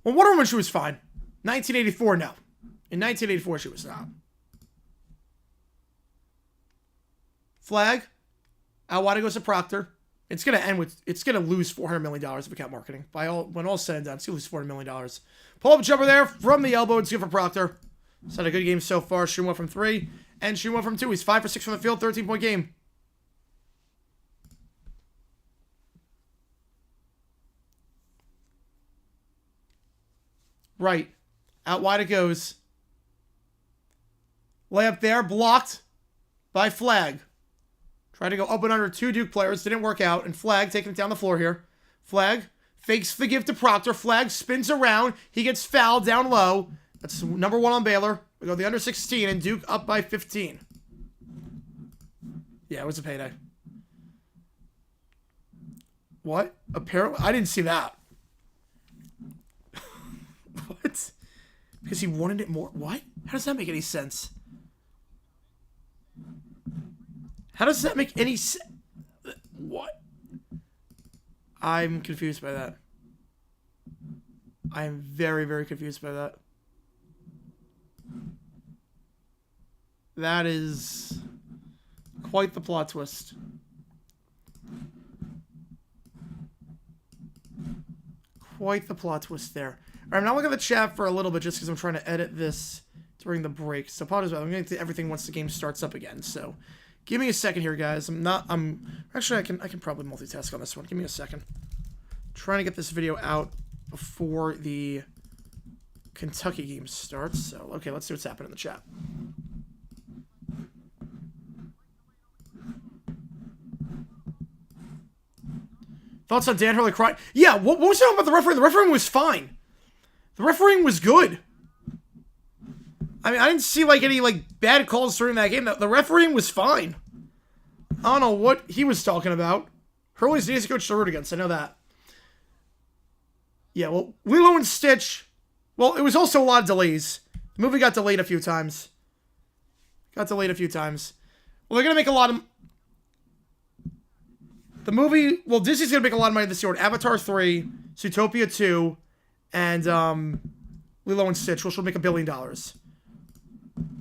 Well, Wonder Woman, she was fine. 1984, no. In 1984, she was not. Flag. Out wide it goes to Proctor. It's gonna end with. It's gonna lose $400 million if we count marketing. When all's said and done, it's gonna lose $400 million. Pull up jumper there from the elbow. It's good for Proctor. It's had a good game so far. Shooting 1 from 3 and shooting 1 from 2. He's 5 for 6 from the field. 13-point game. Right. Out wide it goes. Layup there. Blocked by Flag. Tried to go up and under 2 Duke players. Didn't work out. And Flag taking it down the floor here. Flag fakes the give to Proctor. Flag spins around. He gets fouled down low. That's number 1 on Baylor. We go the under 16 and Duke up by 15. Yeah, it was a payday. What? Apparently, I didn't see that. What? Because he wanted it more. What? How does that make any sense? How does that make any sense? What? I'm confused by that. I'm very, very confused by that. That is quite the plot twist. Quite the plot twist there. All right, I'm not looking at the chat for a little bit just because I'm trying to edit this during the break. So apologize about that. I'm going to get to everything once the game starts up again. So give me a second here, guys. Actually, I can probably multitask on this one. Give me a second. Trying to get this video out before the Kentucky game starts. So, okay, let's see what's happening in the chat. Thoughts on Dan Hurley crying? Yeah, what was wrong about the referee? The refereeing was fine. The refereeing was good. I mean, I didn't see, like, any, like, bad calls during that game. The refereeing was fine. I don't know what he was talking about. Hurley's the easy coach to root against. I know that. Yeah, well, Lilo and Stitch. Well, it was also a lot of delays. The movie got delayed a few times. Well, they're going to make a lot of... The movie... Well, Disney's going to make a lot of money this year on Avatar 3, Zootopia 2, and Lilo and Stitch, which will make $1 billion.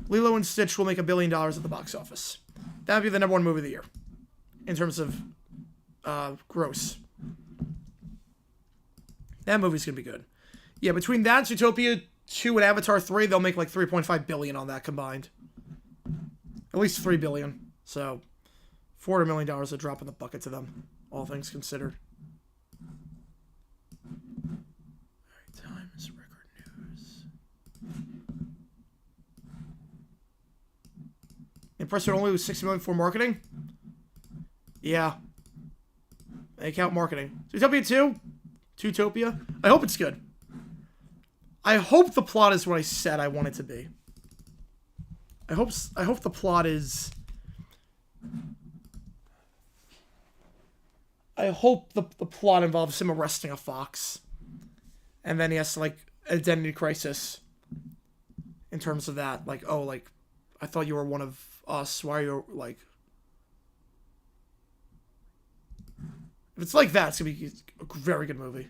Lilo and Stitch will make $1 billion at the box office. That would be the #1 movie of the year. In terms of gross. That movie's going to be good. Yeah, between that, Zootopia 2, and Avatar 3, they'll make like $3.5 billion on that combined. At least $3 billion. So, $400 million a drop in the bucket to them, all things considered. Alright, Times Record News. Impressor only was $60 million for marketing? Yeah. They count marketing. Zootopia 2? Zootopia? I hope it's good. I hope the plot is what I said I want it to be. I hope the plot is... I hope the plot involves him arresting a fox. And then he has to, like, identity crisis. In terms of that. Like, oh, like, I thought you were one of us. Why are you, like... If it's like that, it's going to be a very good movie.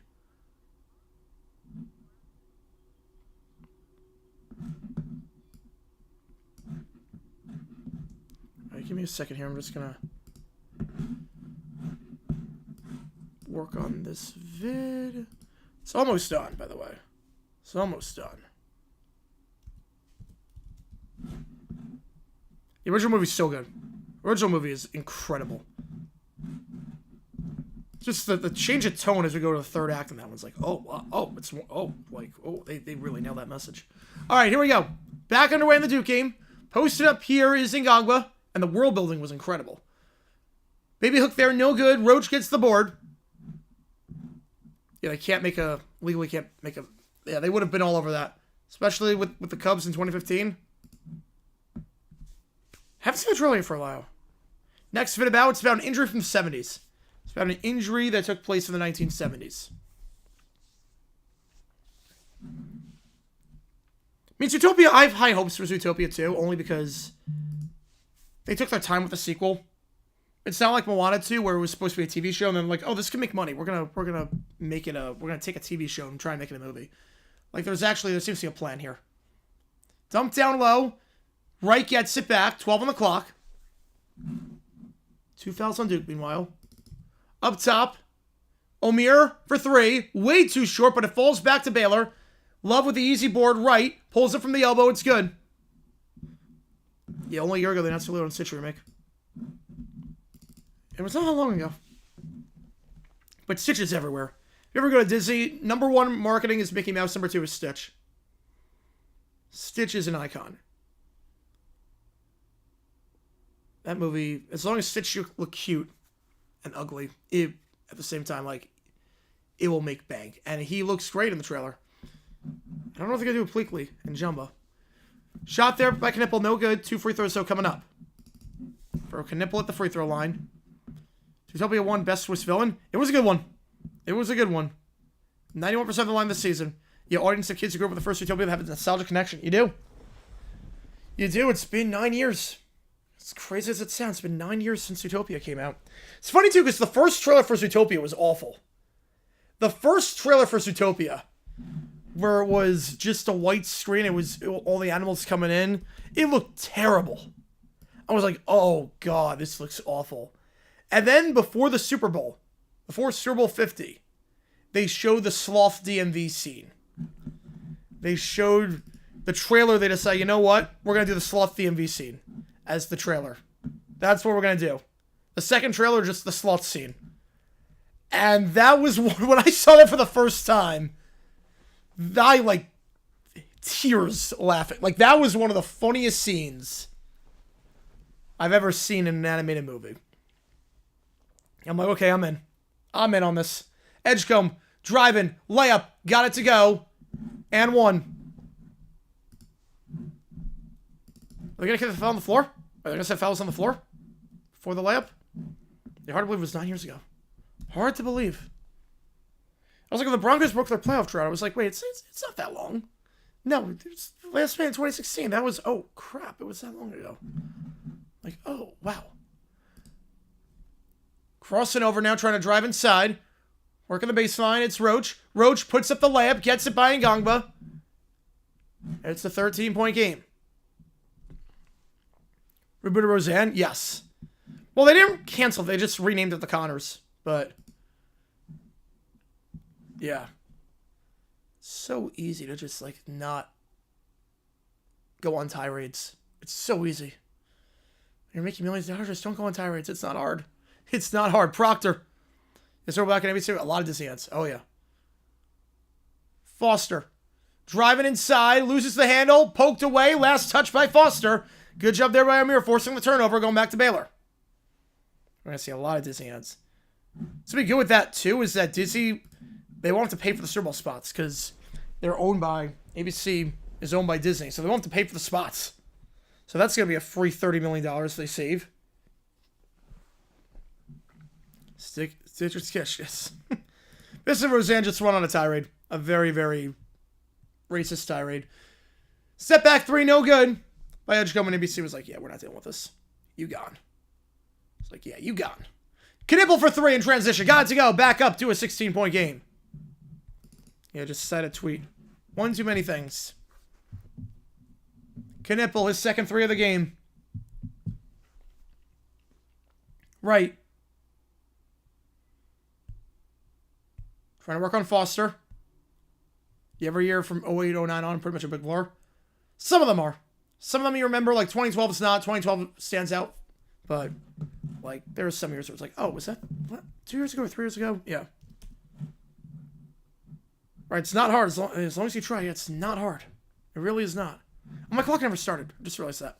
Alright, give me a second here. I'm just going to work on this vid. It's almost done, by the way. It's almost done. The original movie's so good. The original movie is incredible. Just the change of tone as we go to the third act, and that one's like, they really nailed that message. All right, here we go. Back underway in the Duke game. Posted up here is Ngangba, and the world building was incredible. Baby hook there, no good. Roach gets the board. Yeah, they can't make a, legally can't make a, yeah, they would have been all over that. Especially with the Cubs in 2015. Haven't seen the trailer for a while. Next vid about, it's about an injury from the 70s. It's about an injury that took place in the 1970s. I mean, Zootopia, I have high hopes for Zootopia 2, only because they took their time with the sequel. It's not like Moana 2, where it was supposed to be a TV show, and then like, oh, this can make money. We're gonna make it we're gonna take a TV show and try and make it a movie. Like, there seems to be a plan here. Dump down low. Right gets it back. 12 on the clock. 2 fouls on Duke, meanwhile. Up top. Omir for 3. Way too short, but it falls back to Baylor. Love with the easy board right. Pulls it from the elbow. It's good. Yeah, only a year ago they announced a little Stitch remake. It was not that long ago. But Stitch is everywhere. If you ever go to Disney, number 1 marketing is Mickey Mouse, number 2 is Stitch. Stitch is an icon. That movie, as long as Stitch look cute and ugly, at the same time, like, it will make bank. And he looks great in the trailer. I don't know if they're going to do it Pleakley and Jumba. Shot there by Knipple, no good. 2 free throws, so coming up. For Knipple at the free throw line. Zootopia 1, best Swiss villain. It was a good one. It was a good one. 91% of the line this season. Yeah, audience of kids who grew up with the first Zootopia that have a nostalgic connection. You do. You do. It's been 9 years. As crazy as it sounds, it's been 9 years since Zootopia came out. It's funny, too, because the first trailer for Zootopia was awful. The first trailer for Zootopia, where it was just a white screen, it was all the animals coming in, it looked terrible. I was like, oh, God, this looks awful. And then before the Super Bowl, before Super Bowl 50, they showed the Sloth DMV scene. They showed the trailer. They decided, you know what? We're going to do the Sloth DMV scene as the trailer. That's what we're going to do. The second trailer, just the sloth scene. And that was when I saw that for the first time, I, like, tears laughing. Like, that was one of the funniest scenes I've ever seen in an animated movie. I'm like, okay, I'm in. I'm in on this. Edgecombe, driving, layup, got it to go. And 1. Are they going to kick the foul on the floor? Are they going to set fouls on the floor? For the layup? Yeah, hard to believe it was 9 years ago. Hard to believe. I was like, if the Broncos broke their playoff drought, I was like, wait, it's not that long. No, it's last man in 2016. That was, oh, crap, it was that long ago. Like, oh, wow. Crossing over now, trying to drive inside. Working the baseline, it's Roach. Roach puts up the layup, gets it by Ngangba. It's a 13-point game. Roberto Roseanne, yes. Well, they didn't cancel. They just renamed it the Connors. But, yeah. So easy to just, like, not go on tirades. It's so easy. You're making millions of dollars, just don't go on tirades. It's not hard. It's not hard. Proctor. Is there back in ABC? A lot of Disney ads. Oh, yeah. Foster. Driving inside. Loses the handle. Poked away. Last touch by Foster. Good job there by Amir, forcing the turnover, going back to Baylor. We're going to see a lot of Disney ads. Something good with that, too, is that Disney, they won't have to pay for the Super Bowl spots because they're owned by, ABC is owned by Disney, so they won't have to pay for the spots. So that's going to be a free $30 million they save. Stitcher's Kish, yes. Mr. Roseanne just went on a tirade. A very, very racist tirade. Step back 3, no good. My edge coming NBC was like, yeah, we're not dealing with this. You gone. It's like, yeah, you gone. Knipple for 3 in transition. Got to go. Back up to a 16-point game. Yeah, just said a tweet. One too many things. Knipple, his second 3 of the game. Right. Trying to work on Foster. You ever hear from 08, 09 on, pretty much a big blur? Some of them are. Some of them you remember, like 2012 is not. 2012 stands out. But, like, there are some years where it's like, oh, was that, what, 2 years ago or 3 years ago? Yeah. Right, it's not hard. As long as you try, it's not hard. It really is not. Oh, my clock never started. I just realized that.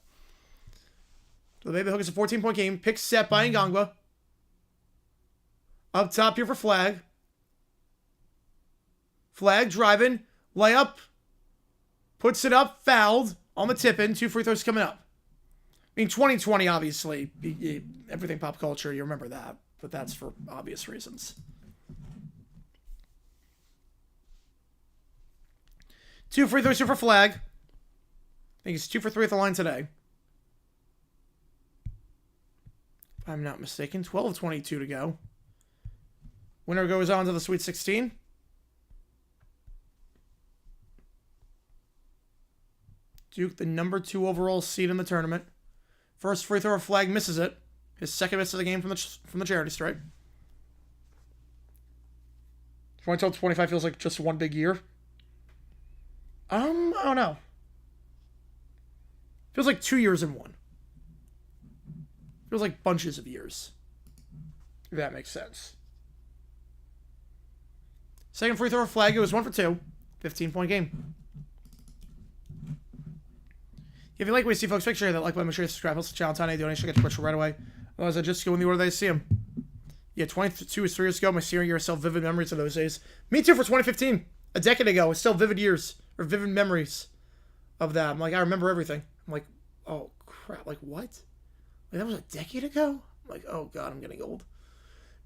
So the Baby Hook is a 14-point game. Pick set by Ngangwa. Up top here for Flag. Flag driving. Layup. Puts it up. Fouled. On the tip-in. 2 free throws coming up. I mean, 2020, obviously. Everything pop culture, you remember that. But that's for obvious reasons. 2 free throws here for Flag. I think he's 2 for 3 at the line today. If I'm not mistaken. 12-22 to go. Winner goes on to the Sweet 16. Duke, the number 2 overall seed in the tournament. First free throw, Flag misses it. His second miss of the game from the charity stripe. 2012-25 feels like just one big year. I don't know. Feels like 2 years in one. Feels like bunches of years. If that makes sense. Second free throw, Flag. It was 1 for 2. 15-point game. If you like what you see, folks, make sure that like button, make sure you subscribe, helps the channel, tiny donation, get to Twitch right away. Otherwise, I just go in the order that I see them. Yeah, 22 is 3 years ago. My senior year, still vivid memories of those days. Me too for 2015. A decade ago. It's still vivid years, or vivid memories of that. I'm like, I remember everything. I'm like, oh, crap. Like, what? Like, that was a decade ago? I'm like, oh, God, I'm getting old.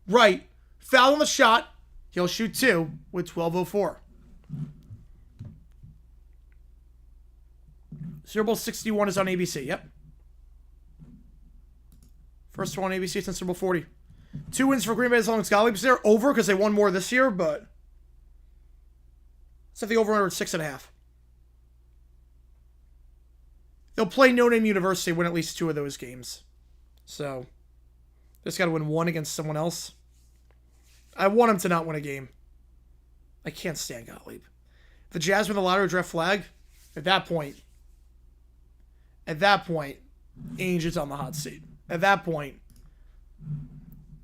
Right. Foul on the shot. He'll shoot 2 with 12:04. Super Bowl 61 is on ABC. Yep. First one on ABC since Super Bowl 40. 2 wins for Green Bay as long as Gottlieb's there. Over because they won more this year, but set the over-under at 6.5. They'll play No Name University, win at least 2 of those games. So, just got to win 1 against someone else. I want him to not win a game. I can't stand Gottlieb. If the Jazz win the lottery draft Flag, at that point, Ainge is on the hot seat. At that point,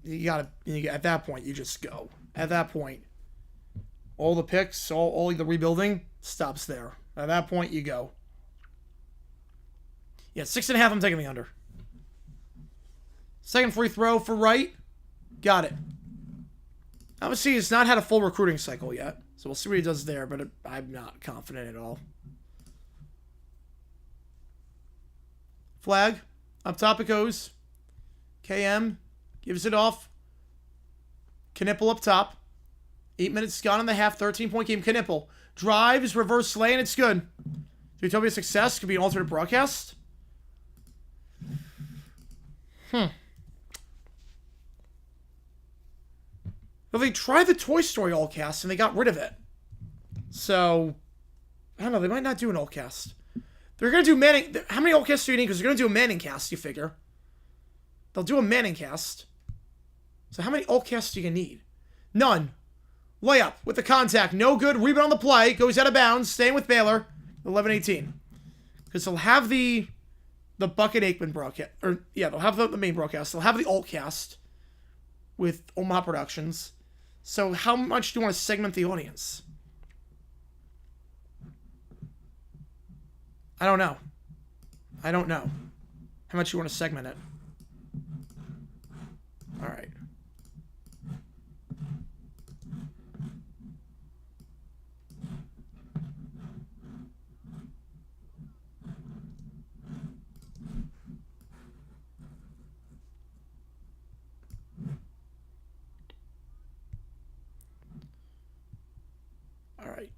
at that point, you just go. At that point, all the picks, all the rebuilding stops there. At that point, you go. Yeah, 6.5, I'm taking the under. Second free throw for Wright. Got it. Obviously, he's not had a full recruiting cycle yet. So we'll see what he does there, but I'm not confident at all. Flag. Up top it goes. KM gives it off. Knipple up top. 8 minutes gone in the half. 13-point game. Knipple drives, reverse lane. It's good. Utopia success. Could be an alternate broadcast. Well, they tried the Toy Story all cast and they got rid of it. So, I don't know. They might not do an all cast. They're going to do Manning. How many all casts do you need? Because they're going to do a Manning cast, you figure. They'll do a Manning cast. So how many all casts do you need? None. Layup with the contact. No good. Rebound on the play. Goes out of bounds. Staying with Baylor. 11-18. Because they'll have the Bucket Aikman broadcast. Or, yeah, they'll have the main broadcast. They'll have the alt cast with Omaha Productions. So how much do you want to segment the audience? I don't know. How much you want to segment it? All right. All right.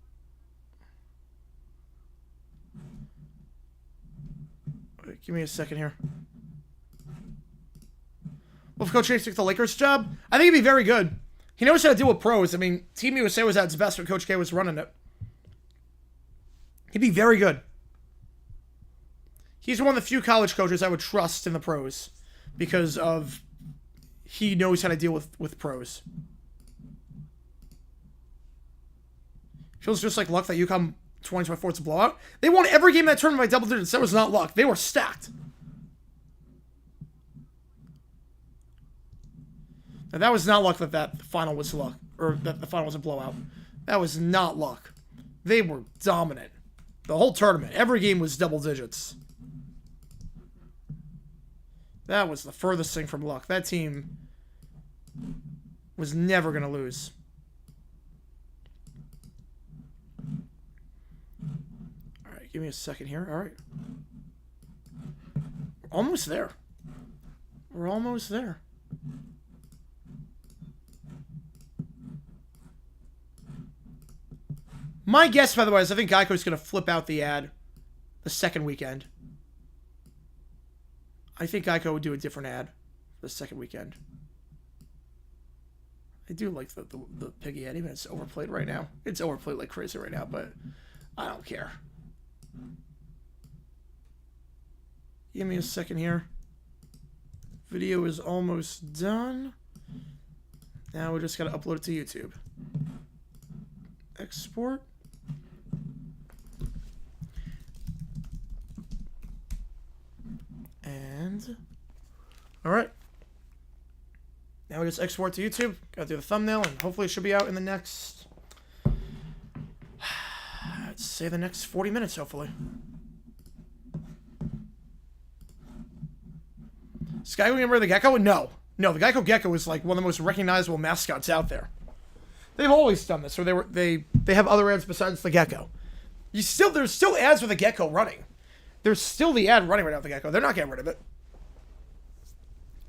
Give me a second here. Well, if Coach H took the Lakers job, I think he'd be very good. He knows how to deal with pros. I mean, Team USA was at its best when Coach K was running it. He'd be very good. He's one of the few college coaches I would trust in the pros because of he knows how to deal with pros. Feels just like luck that UConn 2024 is a blowout. They won every game in that tournament by double digits. That was not luck. They were stacked. Now, that was not luck that final was luck, or that the final was a blowout. That was not luck. They were dominant. The whole tournament. Every game was double digits. That was the furthest thing from luck. That team was never going to lose. All right, give me a second here. All right. We're almost there. We're almost there. My guess, by the way, is I think Geico's going to flip out the ad the second weekend. I think Geico would do a different ad the second weekend. I do like the piggy ad, even it's overplayed right now. It's overplayed like crazy right now, but I don't care. Give me a second here. Video is almost done. Now we just got to upload it to YouTube. Export. And all right, now we just export to YouTube. Gotta do the thumbnail, and hopefully it should be out in the next, let's say the next 40 minutes, hopefully. Sky, remember the gecko? No, the Geico Gecko is like one of the most recognizable mascots out there. They've always done this, or they have other ads besides the gecko. There's still ads with the gecko running. There's still the ad running right now with the gecko. They're not getting rid of it.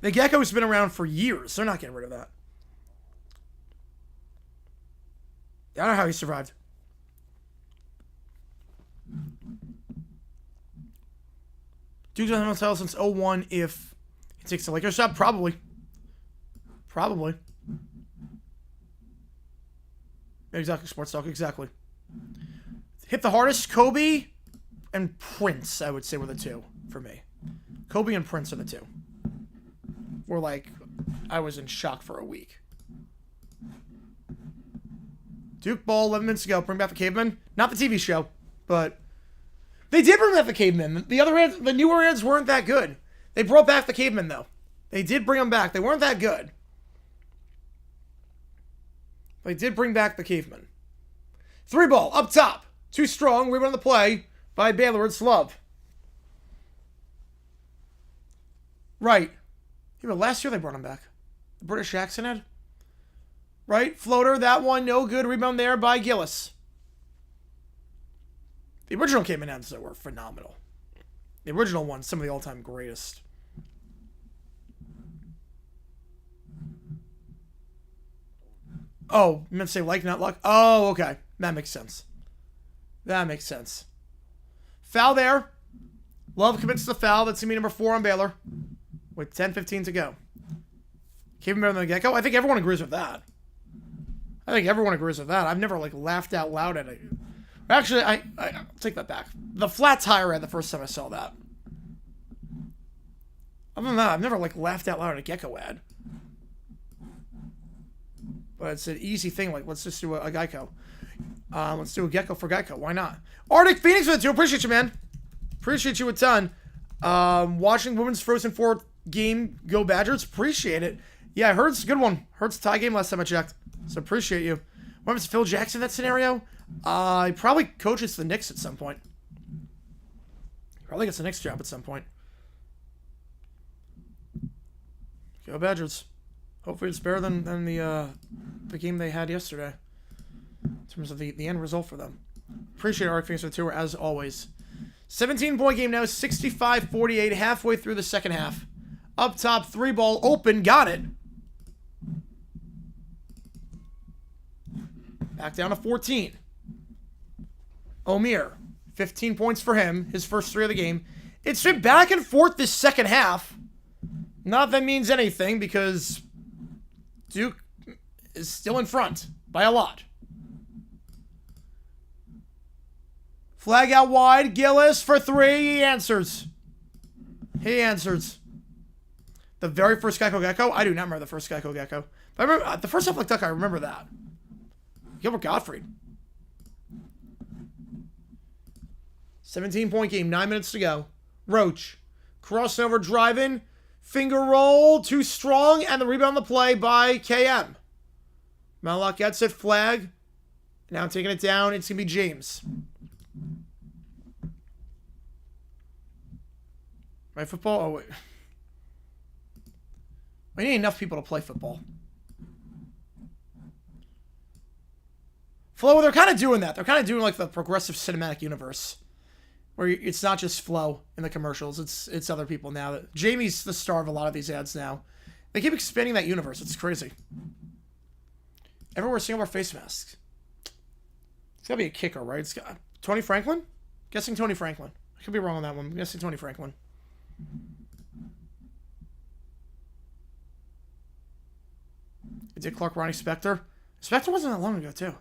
The gecko's been around for years. They're not getting rid of that. I don't know how he survived. Duke doesn't tell since 01 if he takes the Lakers job. Probably. Exactly, Sports Talk. Exactly. Hit the hardest, Kobe and Prince, I would say, were the two for me. Kobe and Prince are the two. Were like, I was in shock for a week. Duke ball, 11 minutes ago. Bring back the Cavemen. Not the TV show, but they did bring back the Cavemen. The other ads, the newer ads weren't that good. They brought back the Cavemen, though. They did bring them back. They weren't that good. They did bring back the Cavemen. 3 ball, up top. Too strong. Rebound on the play by Baylor. It's Love. Right. Yeah, but last year they brought him back. The British accent had. Right. Floater. That one. No good. Rebound there by Gillis. The original Caveman ads were phenomenal. The original ones, some of the all-time greatest. Oh, you meant to say like, not luck? Oh, okay. That makes sense. That makes sense. Foul there. Love commits the foul. That's going to be number 4 on Baylor. With 10:15 to go. Keep him better than the gecko. I think everyone agrees with that. I've never, like, laughed out loud at it. Actually, I'll take that back. The flat tire ad the first time I saw that. Other than that, I've never, like, laughed out loud at a gecko ad. But it's an easy thing. Like, let's just do a Geico. Let's do a gecko for Geico. Why not? Arctic Phoenix with the 2. Appreciate you, man. Appreciate you a ton. Watching women's Frozen 4 game go Badgers. Appreciate it. Yeah, Hurts, good one. Hurts tie game last time I checked. So appreciate you. What was Phil Jackson in that scenario? He probably coaches the Knicks at some point. He probably gets the Knicks job at some point. Go Badgers. Hopefully it's better than the game they had yesterday. In terms of the end result for them. Appreciate Arctic Phoenix for the tour, as always. 17-point game now, 65-48, halfway through the second half. Up top, 3 ball, open, got it. Back down to 14. Omir, 15 points for him, his first 3 of the game. It's been back and forth this second half. Not that means anything because Duke is still in front by a lot. Flag out wide. Gillis for three. He answers. He answers. The very first Gecko. I do not remember the first Gecko. But I remember the first half like Duck. I remember that. Gilbert Gottfried. 17-point game. 9 minutes to go. Roach. Crossover driving. Finger roll. Too strong. And the rebound on the play by KM. Mallock gets it. Flag. Now taking it down. It's going to be James. Right, football? Oh, wait. We need enough people to play football. Flo, they're kind of doing that. They're kind of doing like the progressive cinematic universe. Where it's not just Flo in the commercials. It's other people now. Jamie's the star of a lot of these ads now. They keep expanding that universe. It's crazy. Everywhere seeing our face masks. It's got to be a kicker, right? It's got Tony Franklin? Guessing Tony Franklin. I could be wrong on that one. I'm guessing Tony Franklin. Dick Clark, Ronnie Spector. Spector wasn't that long ago, too.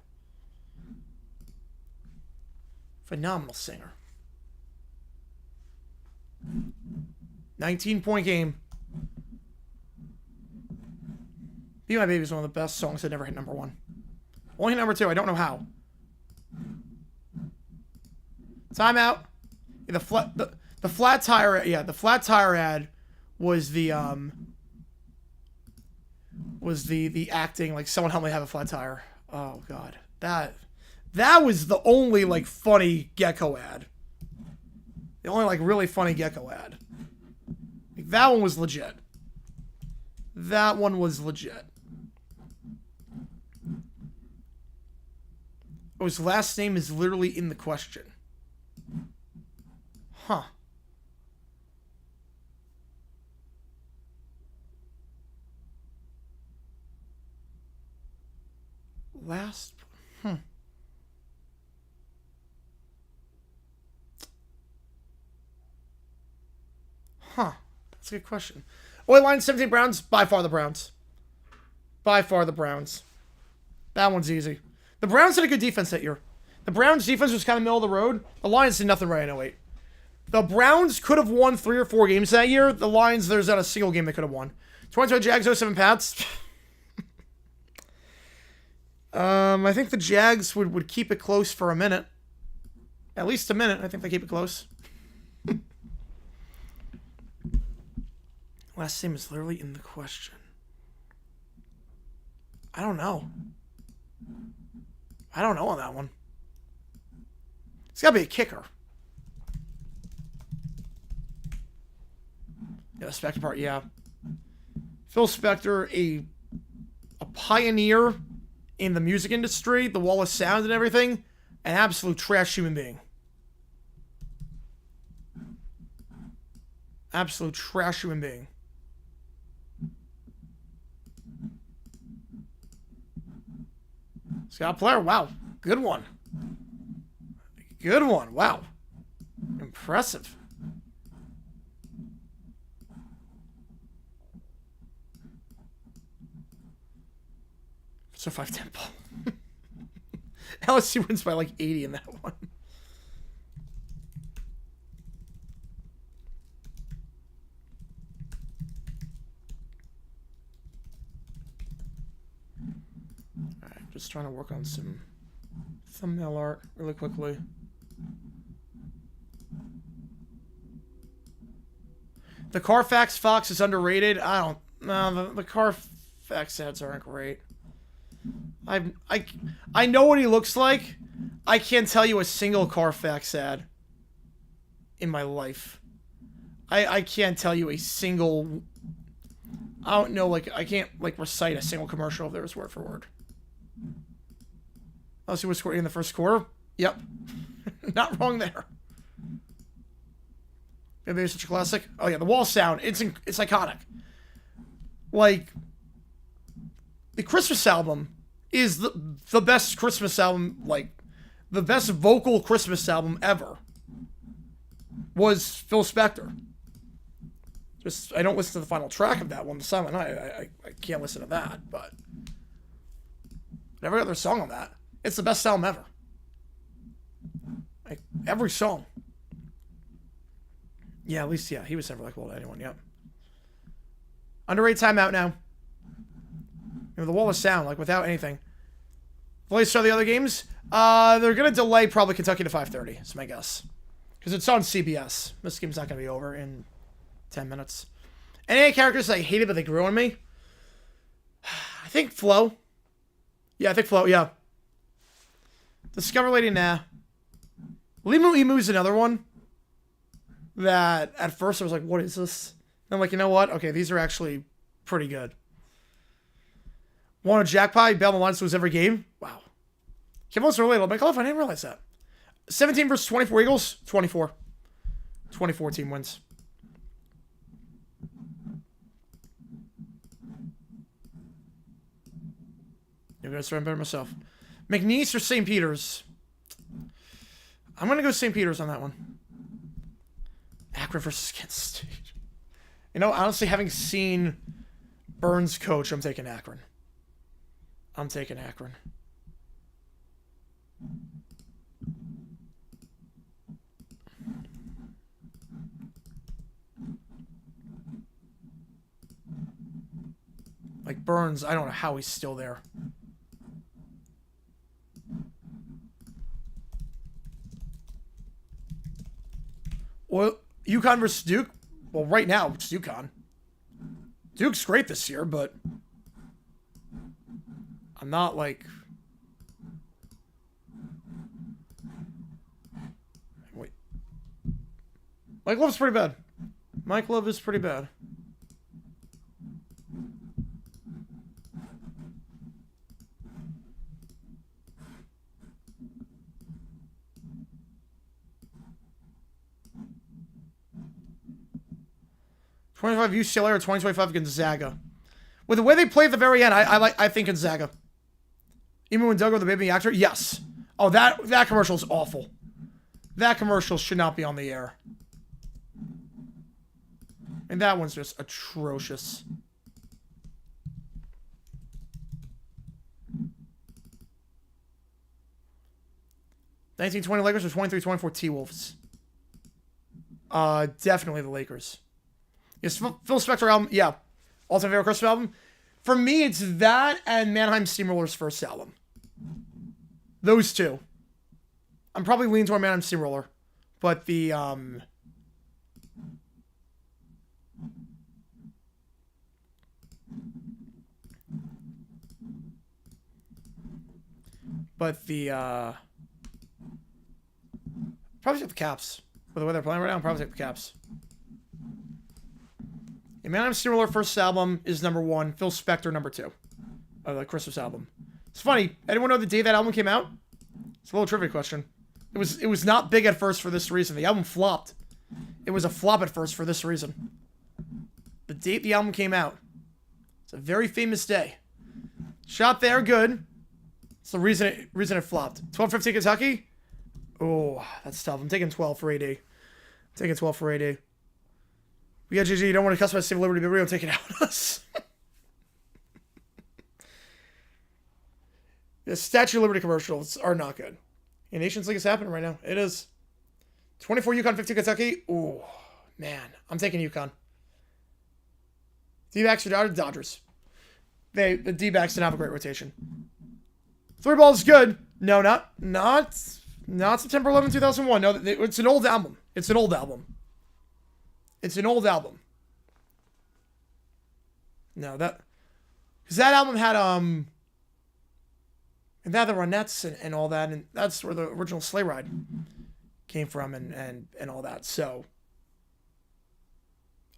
Phenomenal singer. 19-point game. Be My Baby is one of the best songs that never hit number one. Only hit number two. I don't know how. Timeout. Yeah, the flat tire. Yeah, the flat tire ad was the acting like someone help me have a flat tire. Oh god, that was the only like funny Gecko ad. The only like really funny Gecko ad. Like, that one was legit. That one was legit. Oh, his last name is literally in the question. Huh. Last... Huh. That's a good question. Oil line 17 Browns. By far the Browns. By far the Browns. That one's easy. The Browns had a good defense that year. The Browns defense was kind of middle of the road. The Lions did nothing right in 08. The Browns could have won 3 or 4 games that year. The Lions, there's not a single game they could have won. 22 Jags, 07 Pats. I think the Jags would keep it close for a minute. At least a minute. I think they keep it close. Last name is literally in the question. I don't know. I don't know on that one. It's got to be a kicker. Yeah, the Spector part, yeah. Phil Spector, a pioneer in the music industry, the wall of sound and everything, an absolute trash human being. Absolute trash human being. Scott Player, wow. Good one. Good one, wow. Impressive. So 5 tempo. LSU wins by like 80 in that one. Alright, just trying to work on some thumbnail art really quickly. The Carfax Fox is underrated. I don't know. The Carfax ads aren't great. I know what he looks like. I can't tell you a single Carfax ad in my life. I can't tell you a single... I don't know, like, I can't, like, recite a single commercial if there was word for word. Oh, so he was scoring in the first quarter? Yep. Not wrong there. Maybe it's such a classic. Oh, yeah, the wall sound. It's iconic. Like, the Christmas album is the best Christmas album, like, the best vocal Christmas album ever. was Phil Spector. Just, I don't listen to the final track of that one, The Silent Night. I can't listen to that, but every other song on that, it's the best album ever. Like, every song. Yeah, at least, yeah, he was never likable to anyone, yep. Underrated timeout now. You know, the wall of sound, like, without anything. Will they start the other games? They're going to delay probably Kentucky to 5:30, that's my guess. Because it's on CBS. This game's not going to be over in 10 minutes. Any characters I hated but they grew on me? I think Flo. Yeah, I think Flo, yeah. Discover Lady, nah. Limu Emu's another one that at first I was like, what is this? And I'm like, you know what? Okay, these are actually pretty good. Want a jackpot? Bail the lines to lose every game? Wow. Kimbo's relatable. I'm like, oh, I didn't realize that. 17 versus 24 Eagles? 24. 24 team wins. You're going to start better myself. McNeese or St. Peter's? I'm going to go St. Peter's on that one. Akron versus Kansas State. You know, honestly, having seen Burns coach, I'm taking Akron. I'm taking Akron. Like Burns, I don't know how he's still there. Well, UConn versus Duke. Well, right now, it's UConn. Duke's great this year, but I'm not like... Wait. Mike Love's pretty bad. Mike Love is pretty bad. '25 UCLA or 2025 Gonzaga. With the way they play at the very end, I think Gonzaga. Emu and Doug are the baby actor? Yes. Oh, that commercial is awful. That commercial should not be on the air. And that one's just atrocious. '19-20 Lakers or 23-24 T-Wolves? Definitely the Lakers. Yes, Phil Spector album, yeah. All-time favorite Christmas album? For me, it's that and Mannheim Steamroller's first album. Those two. I'm probably leaning toward Mannheim Steamroller. But the, probably take the Caps. With the way they're playing right now, I'll probably take the Caps. Yeah, Mannheim Steamroller first album is number 1. Phil Spector number 2. Of the Christmas album. It's funny. Anyone know the day that album came out? It's a little trivia question. It was not big at first for this reason. The album flopped. It was a flop at first for this reason. The date the album came out. It's a very famous day. Shot there, good. It's the reason it flopped. 12-15 Kentucky? Oh, that's tough. I'm taking 12 for AD. I'm taking 12 for AD. We got GG. You don't want to customize Civil Liberty, but we don't take it out on us. The Statue of Liberty commercials are not good. Yeah, Nations League is happening right now. It is. 24 UConn, 15 Kentucky. Ooh, man. I'm taking UConn. D-backs are Dodgers. The D-backs didn't have a great rotation. 3 ball is good. No, not September 11, 2001. No, it's an old album. It's an old album. It's an old album. No, because that album had and that the Ronettes and all that, and that's where the original Sleigh Ride came from, and all that. So,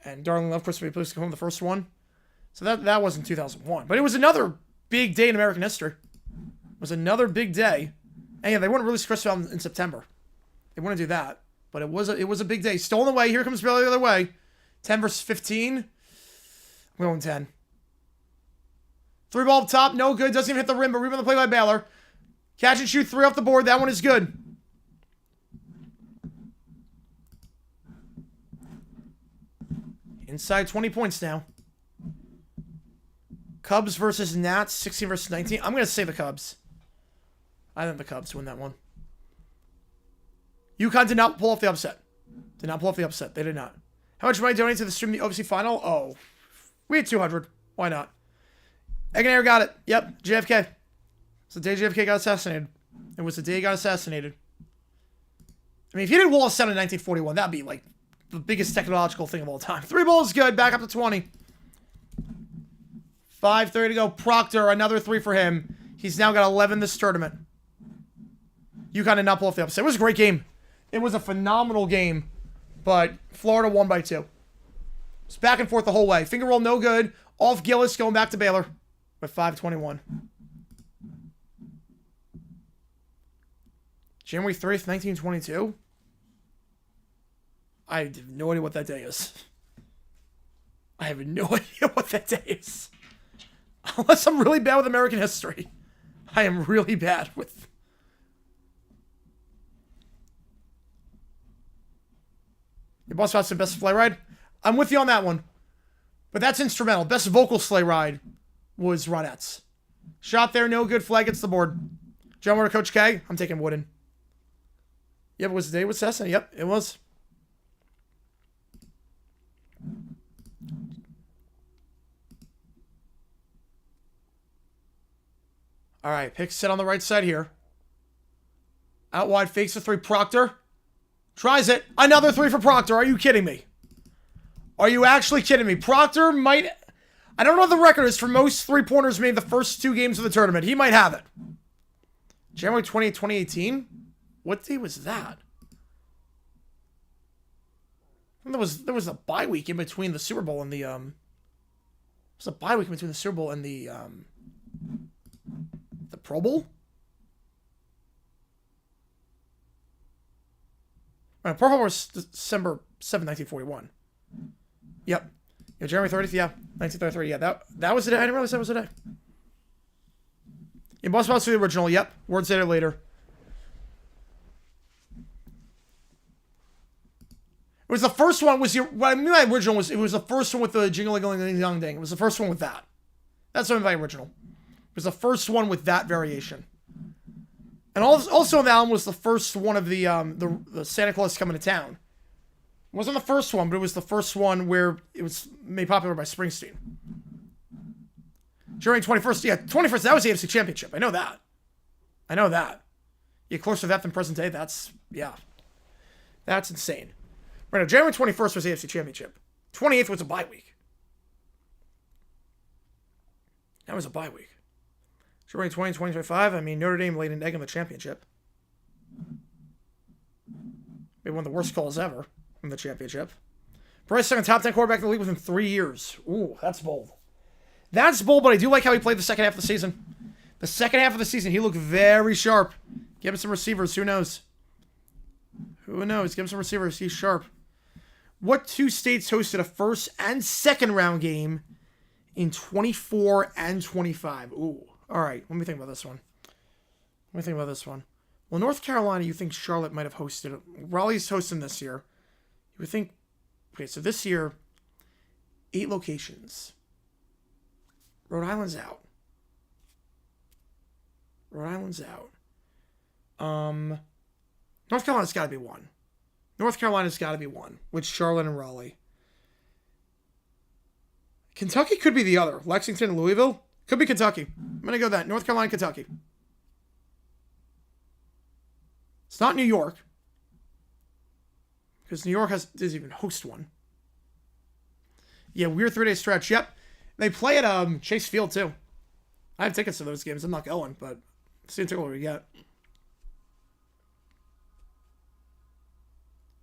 and Darling Love, Christopher Please Come Home, the first one. So that wasn't 2001, but it was another big day in American history. It was another big day, and yeah, they wouldn't release Christmas album in September. They wouldn't do that, but it was a big day. Stolen away. Here comes Baylor the other way. 10 versus 15. I'm going 10. 3 ball up top, no good. Doesn't even hit the rim, but rebound the play by Baylor. Catch and shoot 3 off the board. That one is good. Inside 20 points now. Cubs versus Nats, 16 versus 19. I'm going to say the Cubs. I think the Cubs win that one. UConn did not pull off the upset. Did not pull off the upset. They did not. How much money donate to the stream the OVC final? Oh, we had 200. Why not? Eggenair got it. Yep, JFK. It's the day JFK got assassinated. It was the day he got assassinated. I mean, if you did Wallace down in 1941, that'd be like the biggest technological thing of all time. 3 balls good. Back up to 20. 5:30 to go. Proctor, another 3 for him. He's now got 11 this tournament. UConn did not pull off the upset. It was a great game. It was a phenomenal game, but Florida won by 2. It's back and forth the whole way. Finger roll no good. Off Gillis going back to Baylor with 5:21. January 3rd, 1922. I have no idea what that day is. I have no idea what that day is. Unless I'm really bad with American history. I am really bad with... Your boss about some best sleigh ride? I'm with you on that one. But that's instrumental. Best vocal sleigh ride was Ronettes. Shot there, no good. Flag gets the board. John Warner, Coach K. I'm taking Wooden. Yep, it was the day with Cessna. Yep, it was. All right, pick set on the right side here. Out wide, fakes a 3. Proctor. Tries it. Another 3 for Proctor. Are you kidding me? Are you actually kidding me? Proctor might... I don't know what the record is for most 3-pointers made the first 2 games of the tournament. He might have it. January 20th, 2018? What day was that? There was a bye week in between the Super Bowl and the... There was a bye week in between the Super Bowl and the Pro Bowl? Right, Pro Bowl was December 7th, 1941. Yep. Yeah, January 30th, yeah. 1933, yeah. That was the day. I didn't realize that was the day. Yeah, Boss Boss to the original, yep. Words later later. It was the first one, what I mean by original was, it was the first one with the jingling ding. It was the first one with that. That's what I mean by original. It was the first one with that variation. And also on the album was the first one of the Santa Claus Coming to Town. It wasn't the first one, but it was the first one where it was made popular by Springsteen. January 21st, yeah, 21st, that was the AFC Championship. I know that. Yeah, closer to that than present day, that's insane. Right now, January 21st was the AFC Championship. 28th was a bye week. That was a bye week. January 20, 2025, I mean, Notre Dame laid an egg on the championship. Maybe one of the worst calls ever in the championship. Bryce second top 10 quarterback in the league within 3 years. Ooh, that's bold. That's bold, but I do like how he played the second half of the season. The second half of the season, he looked very sharp. Give him some receivers. Who knows? Who knows? Give him some receivers. He's sharp. What 2 states hosted a first and second round game in 24 and 25? Ooh. All right. Let me think about this one. Well, North Carolina, you think Charlotte might have hosted it. Raleigh's hosting this year. You would think... Okay, so this year, 8 locations. Rhode Island's out. North Carolina's got to be one. With Charlotte and Raleigh. Kentucky could be the other. Lexington and Louisville. Could be Kentucky. I'm going to go that. North Carolina, Kentucky. It's not New York. Because New York doesn't even host one. Yeah, weird 3-day stretch. Yep. They play at Chase Field, too. I have tickets to those games. I'm not going, but see what we get.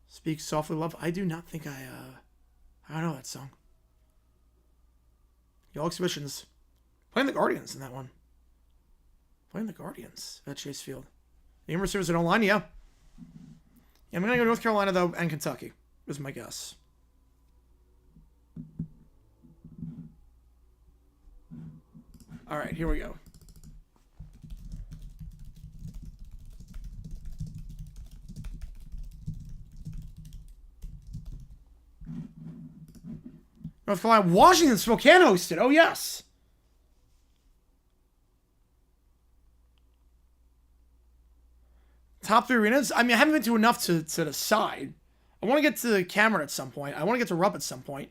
Speak Softly Love. I do not think I don't know that song. Y'all exhibitions. Playing the Guardians in that one. Playing the Guardians at Chase Field. The receivers are online, yeah. I'm going to go North Carolina, though, and Kentucky, is my guess. All right, here we go. North Carolina. Washington, Spokane hosted. Oh, yes. Top 3 arenas? I mean, I haven't been to enough to decide. I want to get to Cameron at some point. I want to get to Rupp at some point.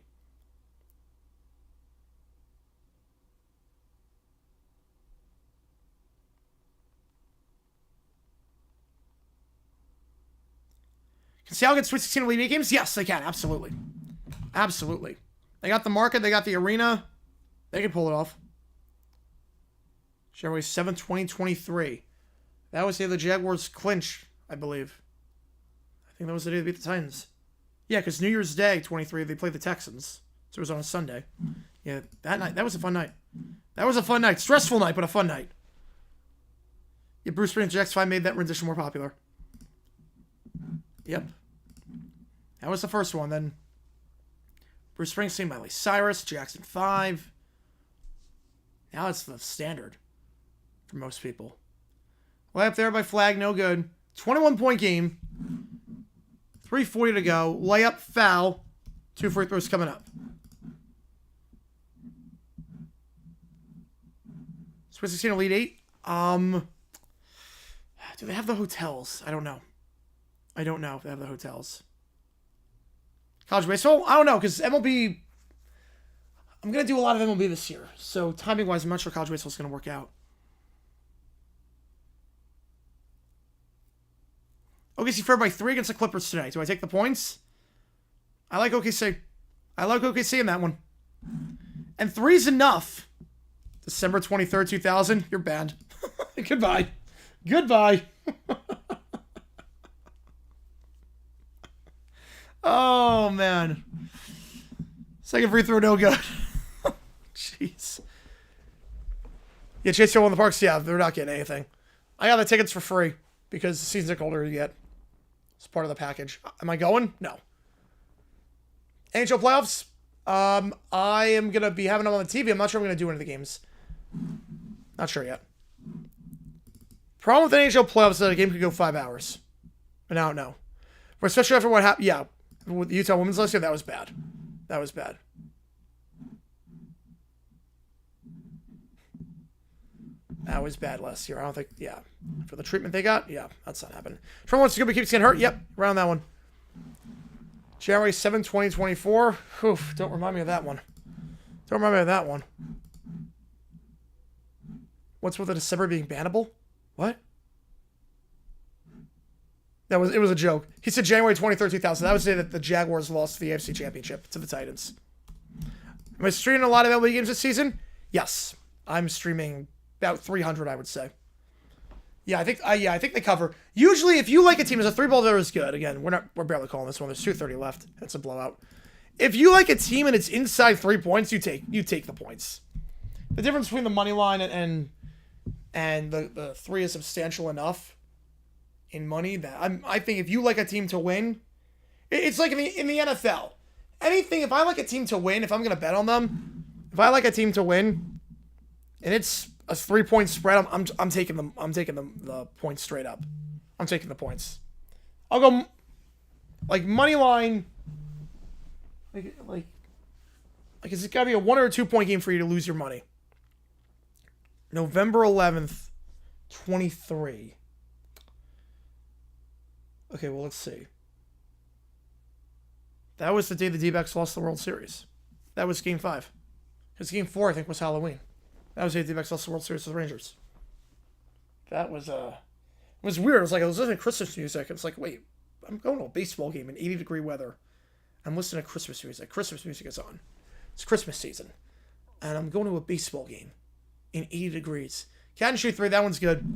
Can Seattle get Sweet 16 Elite 8 games? Yes, they can. Absolutely. Absolutely. They got the market. They got the arena. They can pull it off. January 7th, 2023. That was the day the Jaguars clinch, I believe. I think that was the day they beat the Titans. Yeah, because New Year's Day, 23, they played the Texans. So it was on a Sunday. Yeah, that night. That was a fun night. That was a fun night. Stressful night, but a fun night. Yeah, Bruce Springsteen's X5 made that rendition more popular. Yep. That was the first one. Then Bruce Springsteen, Miley Cyrus, Jackson 5. Now it's the standard for most people. Way up there by flag, no good. 21-point game. 3:40 to go. Layup, foul. 2 free throws coming up. Sweet 16 Elite 8. Do they have the hotels? I don't know. I don't know if they have the hotels. College baseball? I don't know, because MLB... I'm going to do a lot of MLB this year. So, timing-wise, I'm not sure college baseball is going to work out. OKC fair by 3 against the Clippers today. Do I take the points? I like OKC. I like OKC in that one. And 3's enough. December 23rd, 2000. You're banned. Goodbye. Goodbye. Oh, man. Second free throw, no good. Jeez. Yeah, Chase Hill in the Parks, yeah, they're not getting anything. I got the tickets for free because the season ticket holder you get. It's part of the package. Am I going? No. NHL playoffs? I am going to be having them on the TV. I'm not sure I'm going to do any of the games. Not sure yet. Problem with the NHL playoffs is that a game could go 5 hours. And I don't know. But especially after what happened. Yeah. With the Utah women's last year, that was bad. That was bad. That was bad last year. I don't think, yeah. For the treatment they got, yeah, that's not happening. Trump wants to go, but keeps getting hurt. Yep, around that one. January 7, 2024. Oof, don't remind me of that one. Don't remind me of that one. What's with the December being bannable? What? It was a joke. He said January 23rd, 2000. That was the day that the Jaguars lost the AFC Championship to the Titans. Am I streaming a lot of MLB games this season? Yes. I'm streaming about 300, I would say. Yeah, I think they cover. Usually, if you like a team, as a 3-ball there is good. Again, we're barely calling this one. There's 2:30 left. It's a blowout. If you like a team and it's inside 3 points, you take the points. The difference between the money line and the 3 is substantial enough in money that I think if you like a team to win, it's like in the NFL. Anything, if I like a team to win, if I'm gonna bet on them, if I like a team to win, and it's a 3-point spread, I'm taking them. I'm taking the points straight up. I'm taking the points. I'll go like money line. Like is it gotta be a 1 or a 2-point game for you to lose your money? November 11th, 23. Okay, well, let's see. That was the day the D-backs lost the World Series. That was Game 5. Because Game 4, I think, was Halloween. That was the day the D-backs lost the World Series to the Rangers. That was, it was weird. It was like, I was listening to Christmas music. It's like, wait, I'm going to a baseball game in 80-degree weather. I'm listening to Christmas music. Christmas music is on. It's Christmas season. And I'm going to a baseball game in 80 degrees. Cat and shoot 3, that one's good.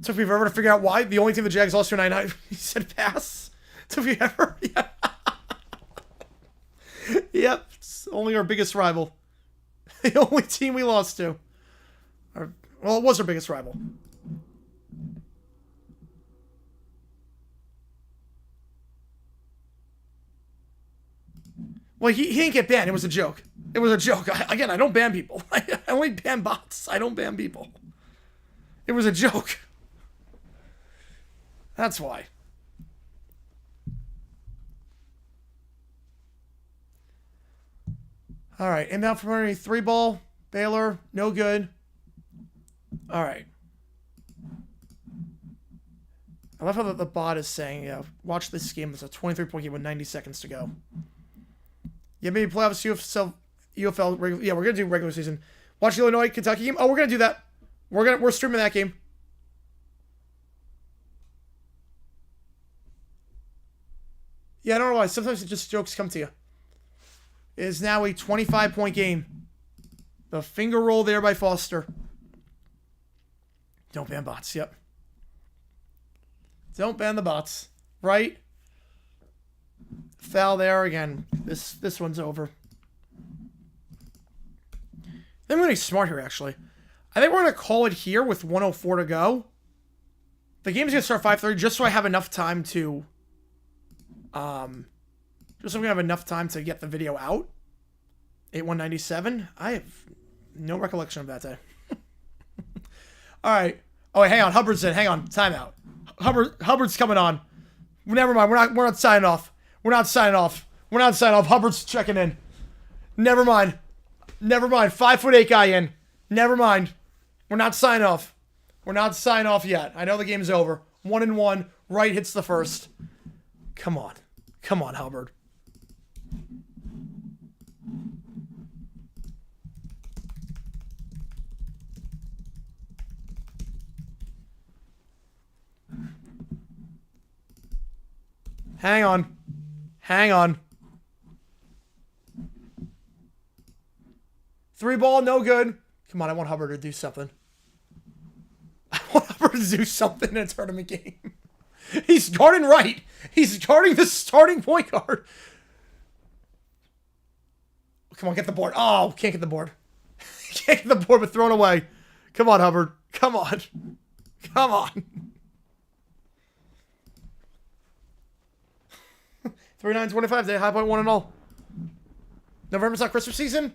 Took me forever to figure out why. The only team the Jags lost to 9-9. He said pass. Took me ever. Yeah. Yep. It's only our biggest rival. The only team we lost to. Well, it was our biggest rival. Well, he didn't get banned. It was a joke. It was a joke. Again, I don't ban people. I only ban bots. I don't ban people. It was a joke. That's why. All right, inbound from underneath. 3 ball. Baylor, no good. All right. I love how the bot is saying, yeah, watch this game. It's a 23-point game with 90 seconds to go. Yeah, maybe playoffs, UFL. Yeah, we're going to do regular season. Watch the Illinois, Kentucky game. Oh, we're going to do that. We're streaming that game. Yeah, I don't know why. Sometimes it just jokes come to you. It is now a 25-point game. The finger roll there by Foster. Don't ban bots. Yep. Don't ban the bots. Right? Foul there again. This one's over. I'm going to be smart here, actually. I think we're going to call it here with 104 to go. The game's going to start 5:30 just so I have enough time to... just so we have enough time to get the video out. 8197. I have no recollection of that day. All right. Oh, wait, hang on. Hubbard's in. Hang on. Timeout. Hubbard's coming on. Never mind. We're not signing off. We're not signing off. We're not signing off. Hubbard's checking in. Never mind. Never mind. 5'8" guy in. Never mind. We're not signing off. We're not signing off yet. I know the game's over. 1-1. Right hits the first. Come on. Come on, Hubbard. Hang on. Hang on. 3 ball, no good. Come on, I want Hubbard to do something. I want Hubbard to do something in a tournament game. He's guarding right. He's guarding the starting point guard. Come on, get the board. Oh, can't get the board. Can't get the board, but thrown away. Come on, Hubbard. Come on. Come on. 39-25 day, high point 1-0. November's not Christmas season?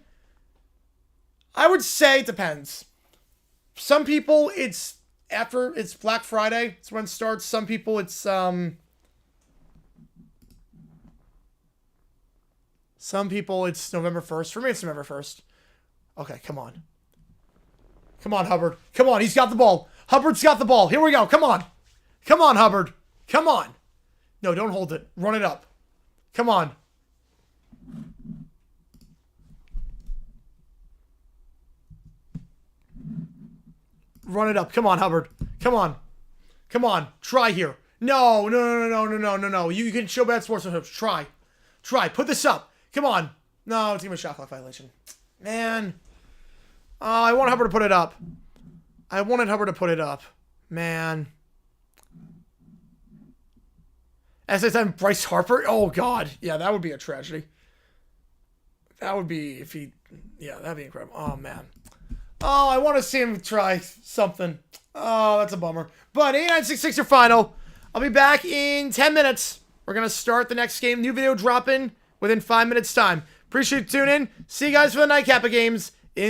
I would say it depends. Some people, it's after it's Black Friday. It's when it starts. Some people, it's some people, it's November 1st. For me, it's November 1st. Okay, come on. Come on, Hubbard. Come on, he's got the ball. Hubbard's got the ball. Here we go. Come on. Come on, Hubbard. Come on. No, don't hold it. Run it up. Come on. Run it up. Come on, Hubbard. Come on. Come on. Try here. No. You can show bad sportsmanship. Try. Try. Put this up. Come on. No, team of shot clock violation. Man. Oh, I want Hubbard to put it up. I wanted Hubbard to put it up. Man. SSM Bryce Harper? Oh, God. Yeah, that would be a tragedy. That would be if he... Yeah, that'd be incredible. Oh, man. Oh, I want to see him try something. Oh, that's a bummer. But 8966 your final. I'll be back in 10 minutes. We're going to start the next game. New video dropping within 5 minutes time. Appreciate you tuning in. See you guys for the nightcap of games.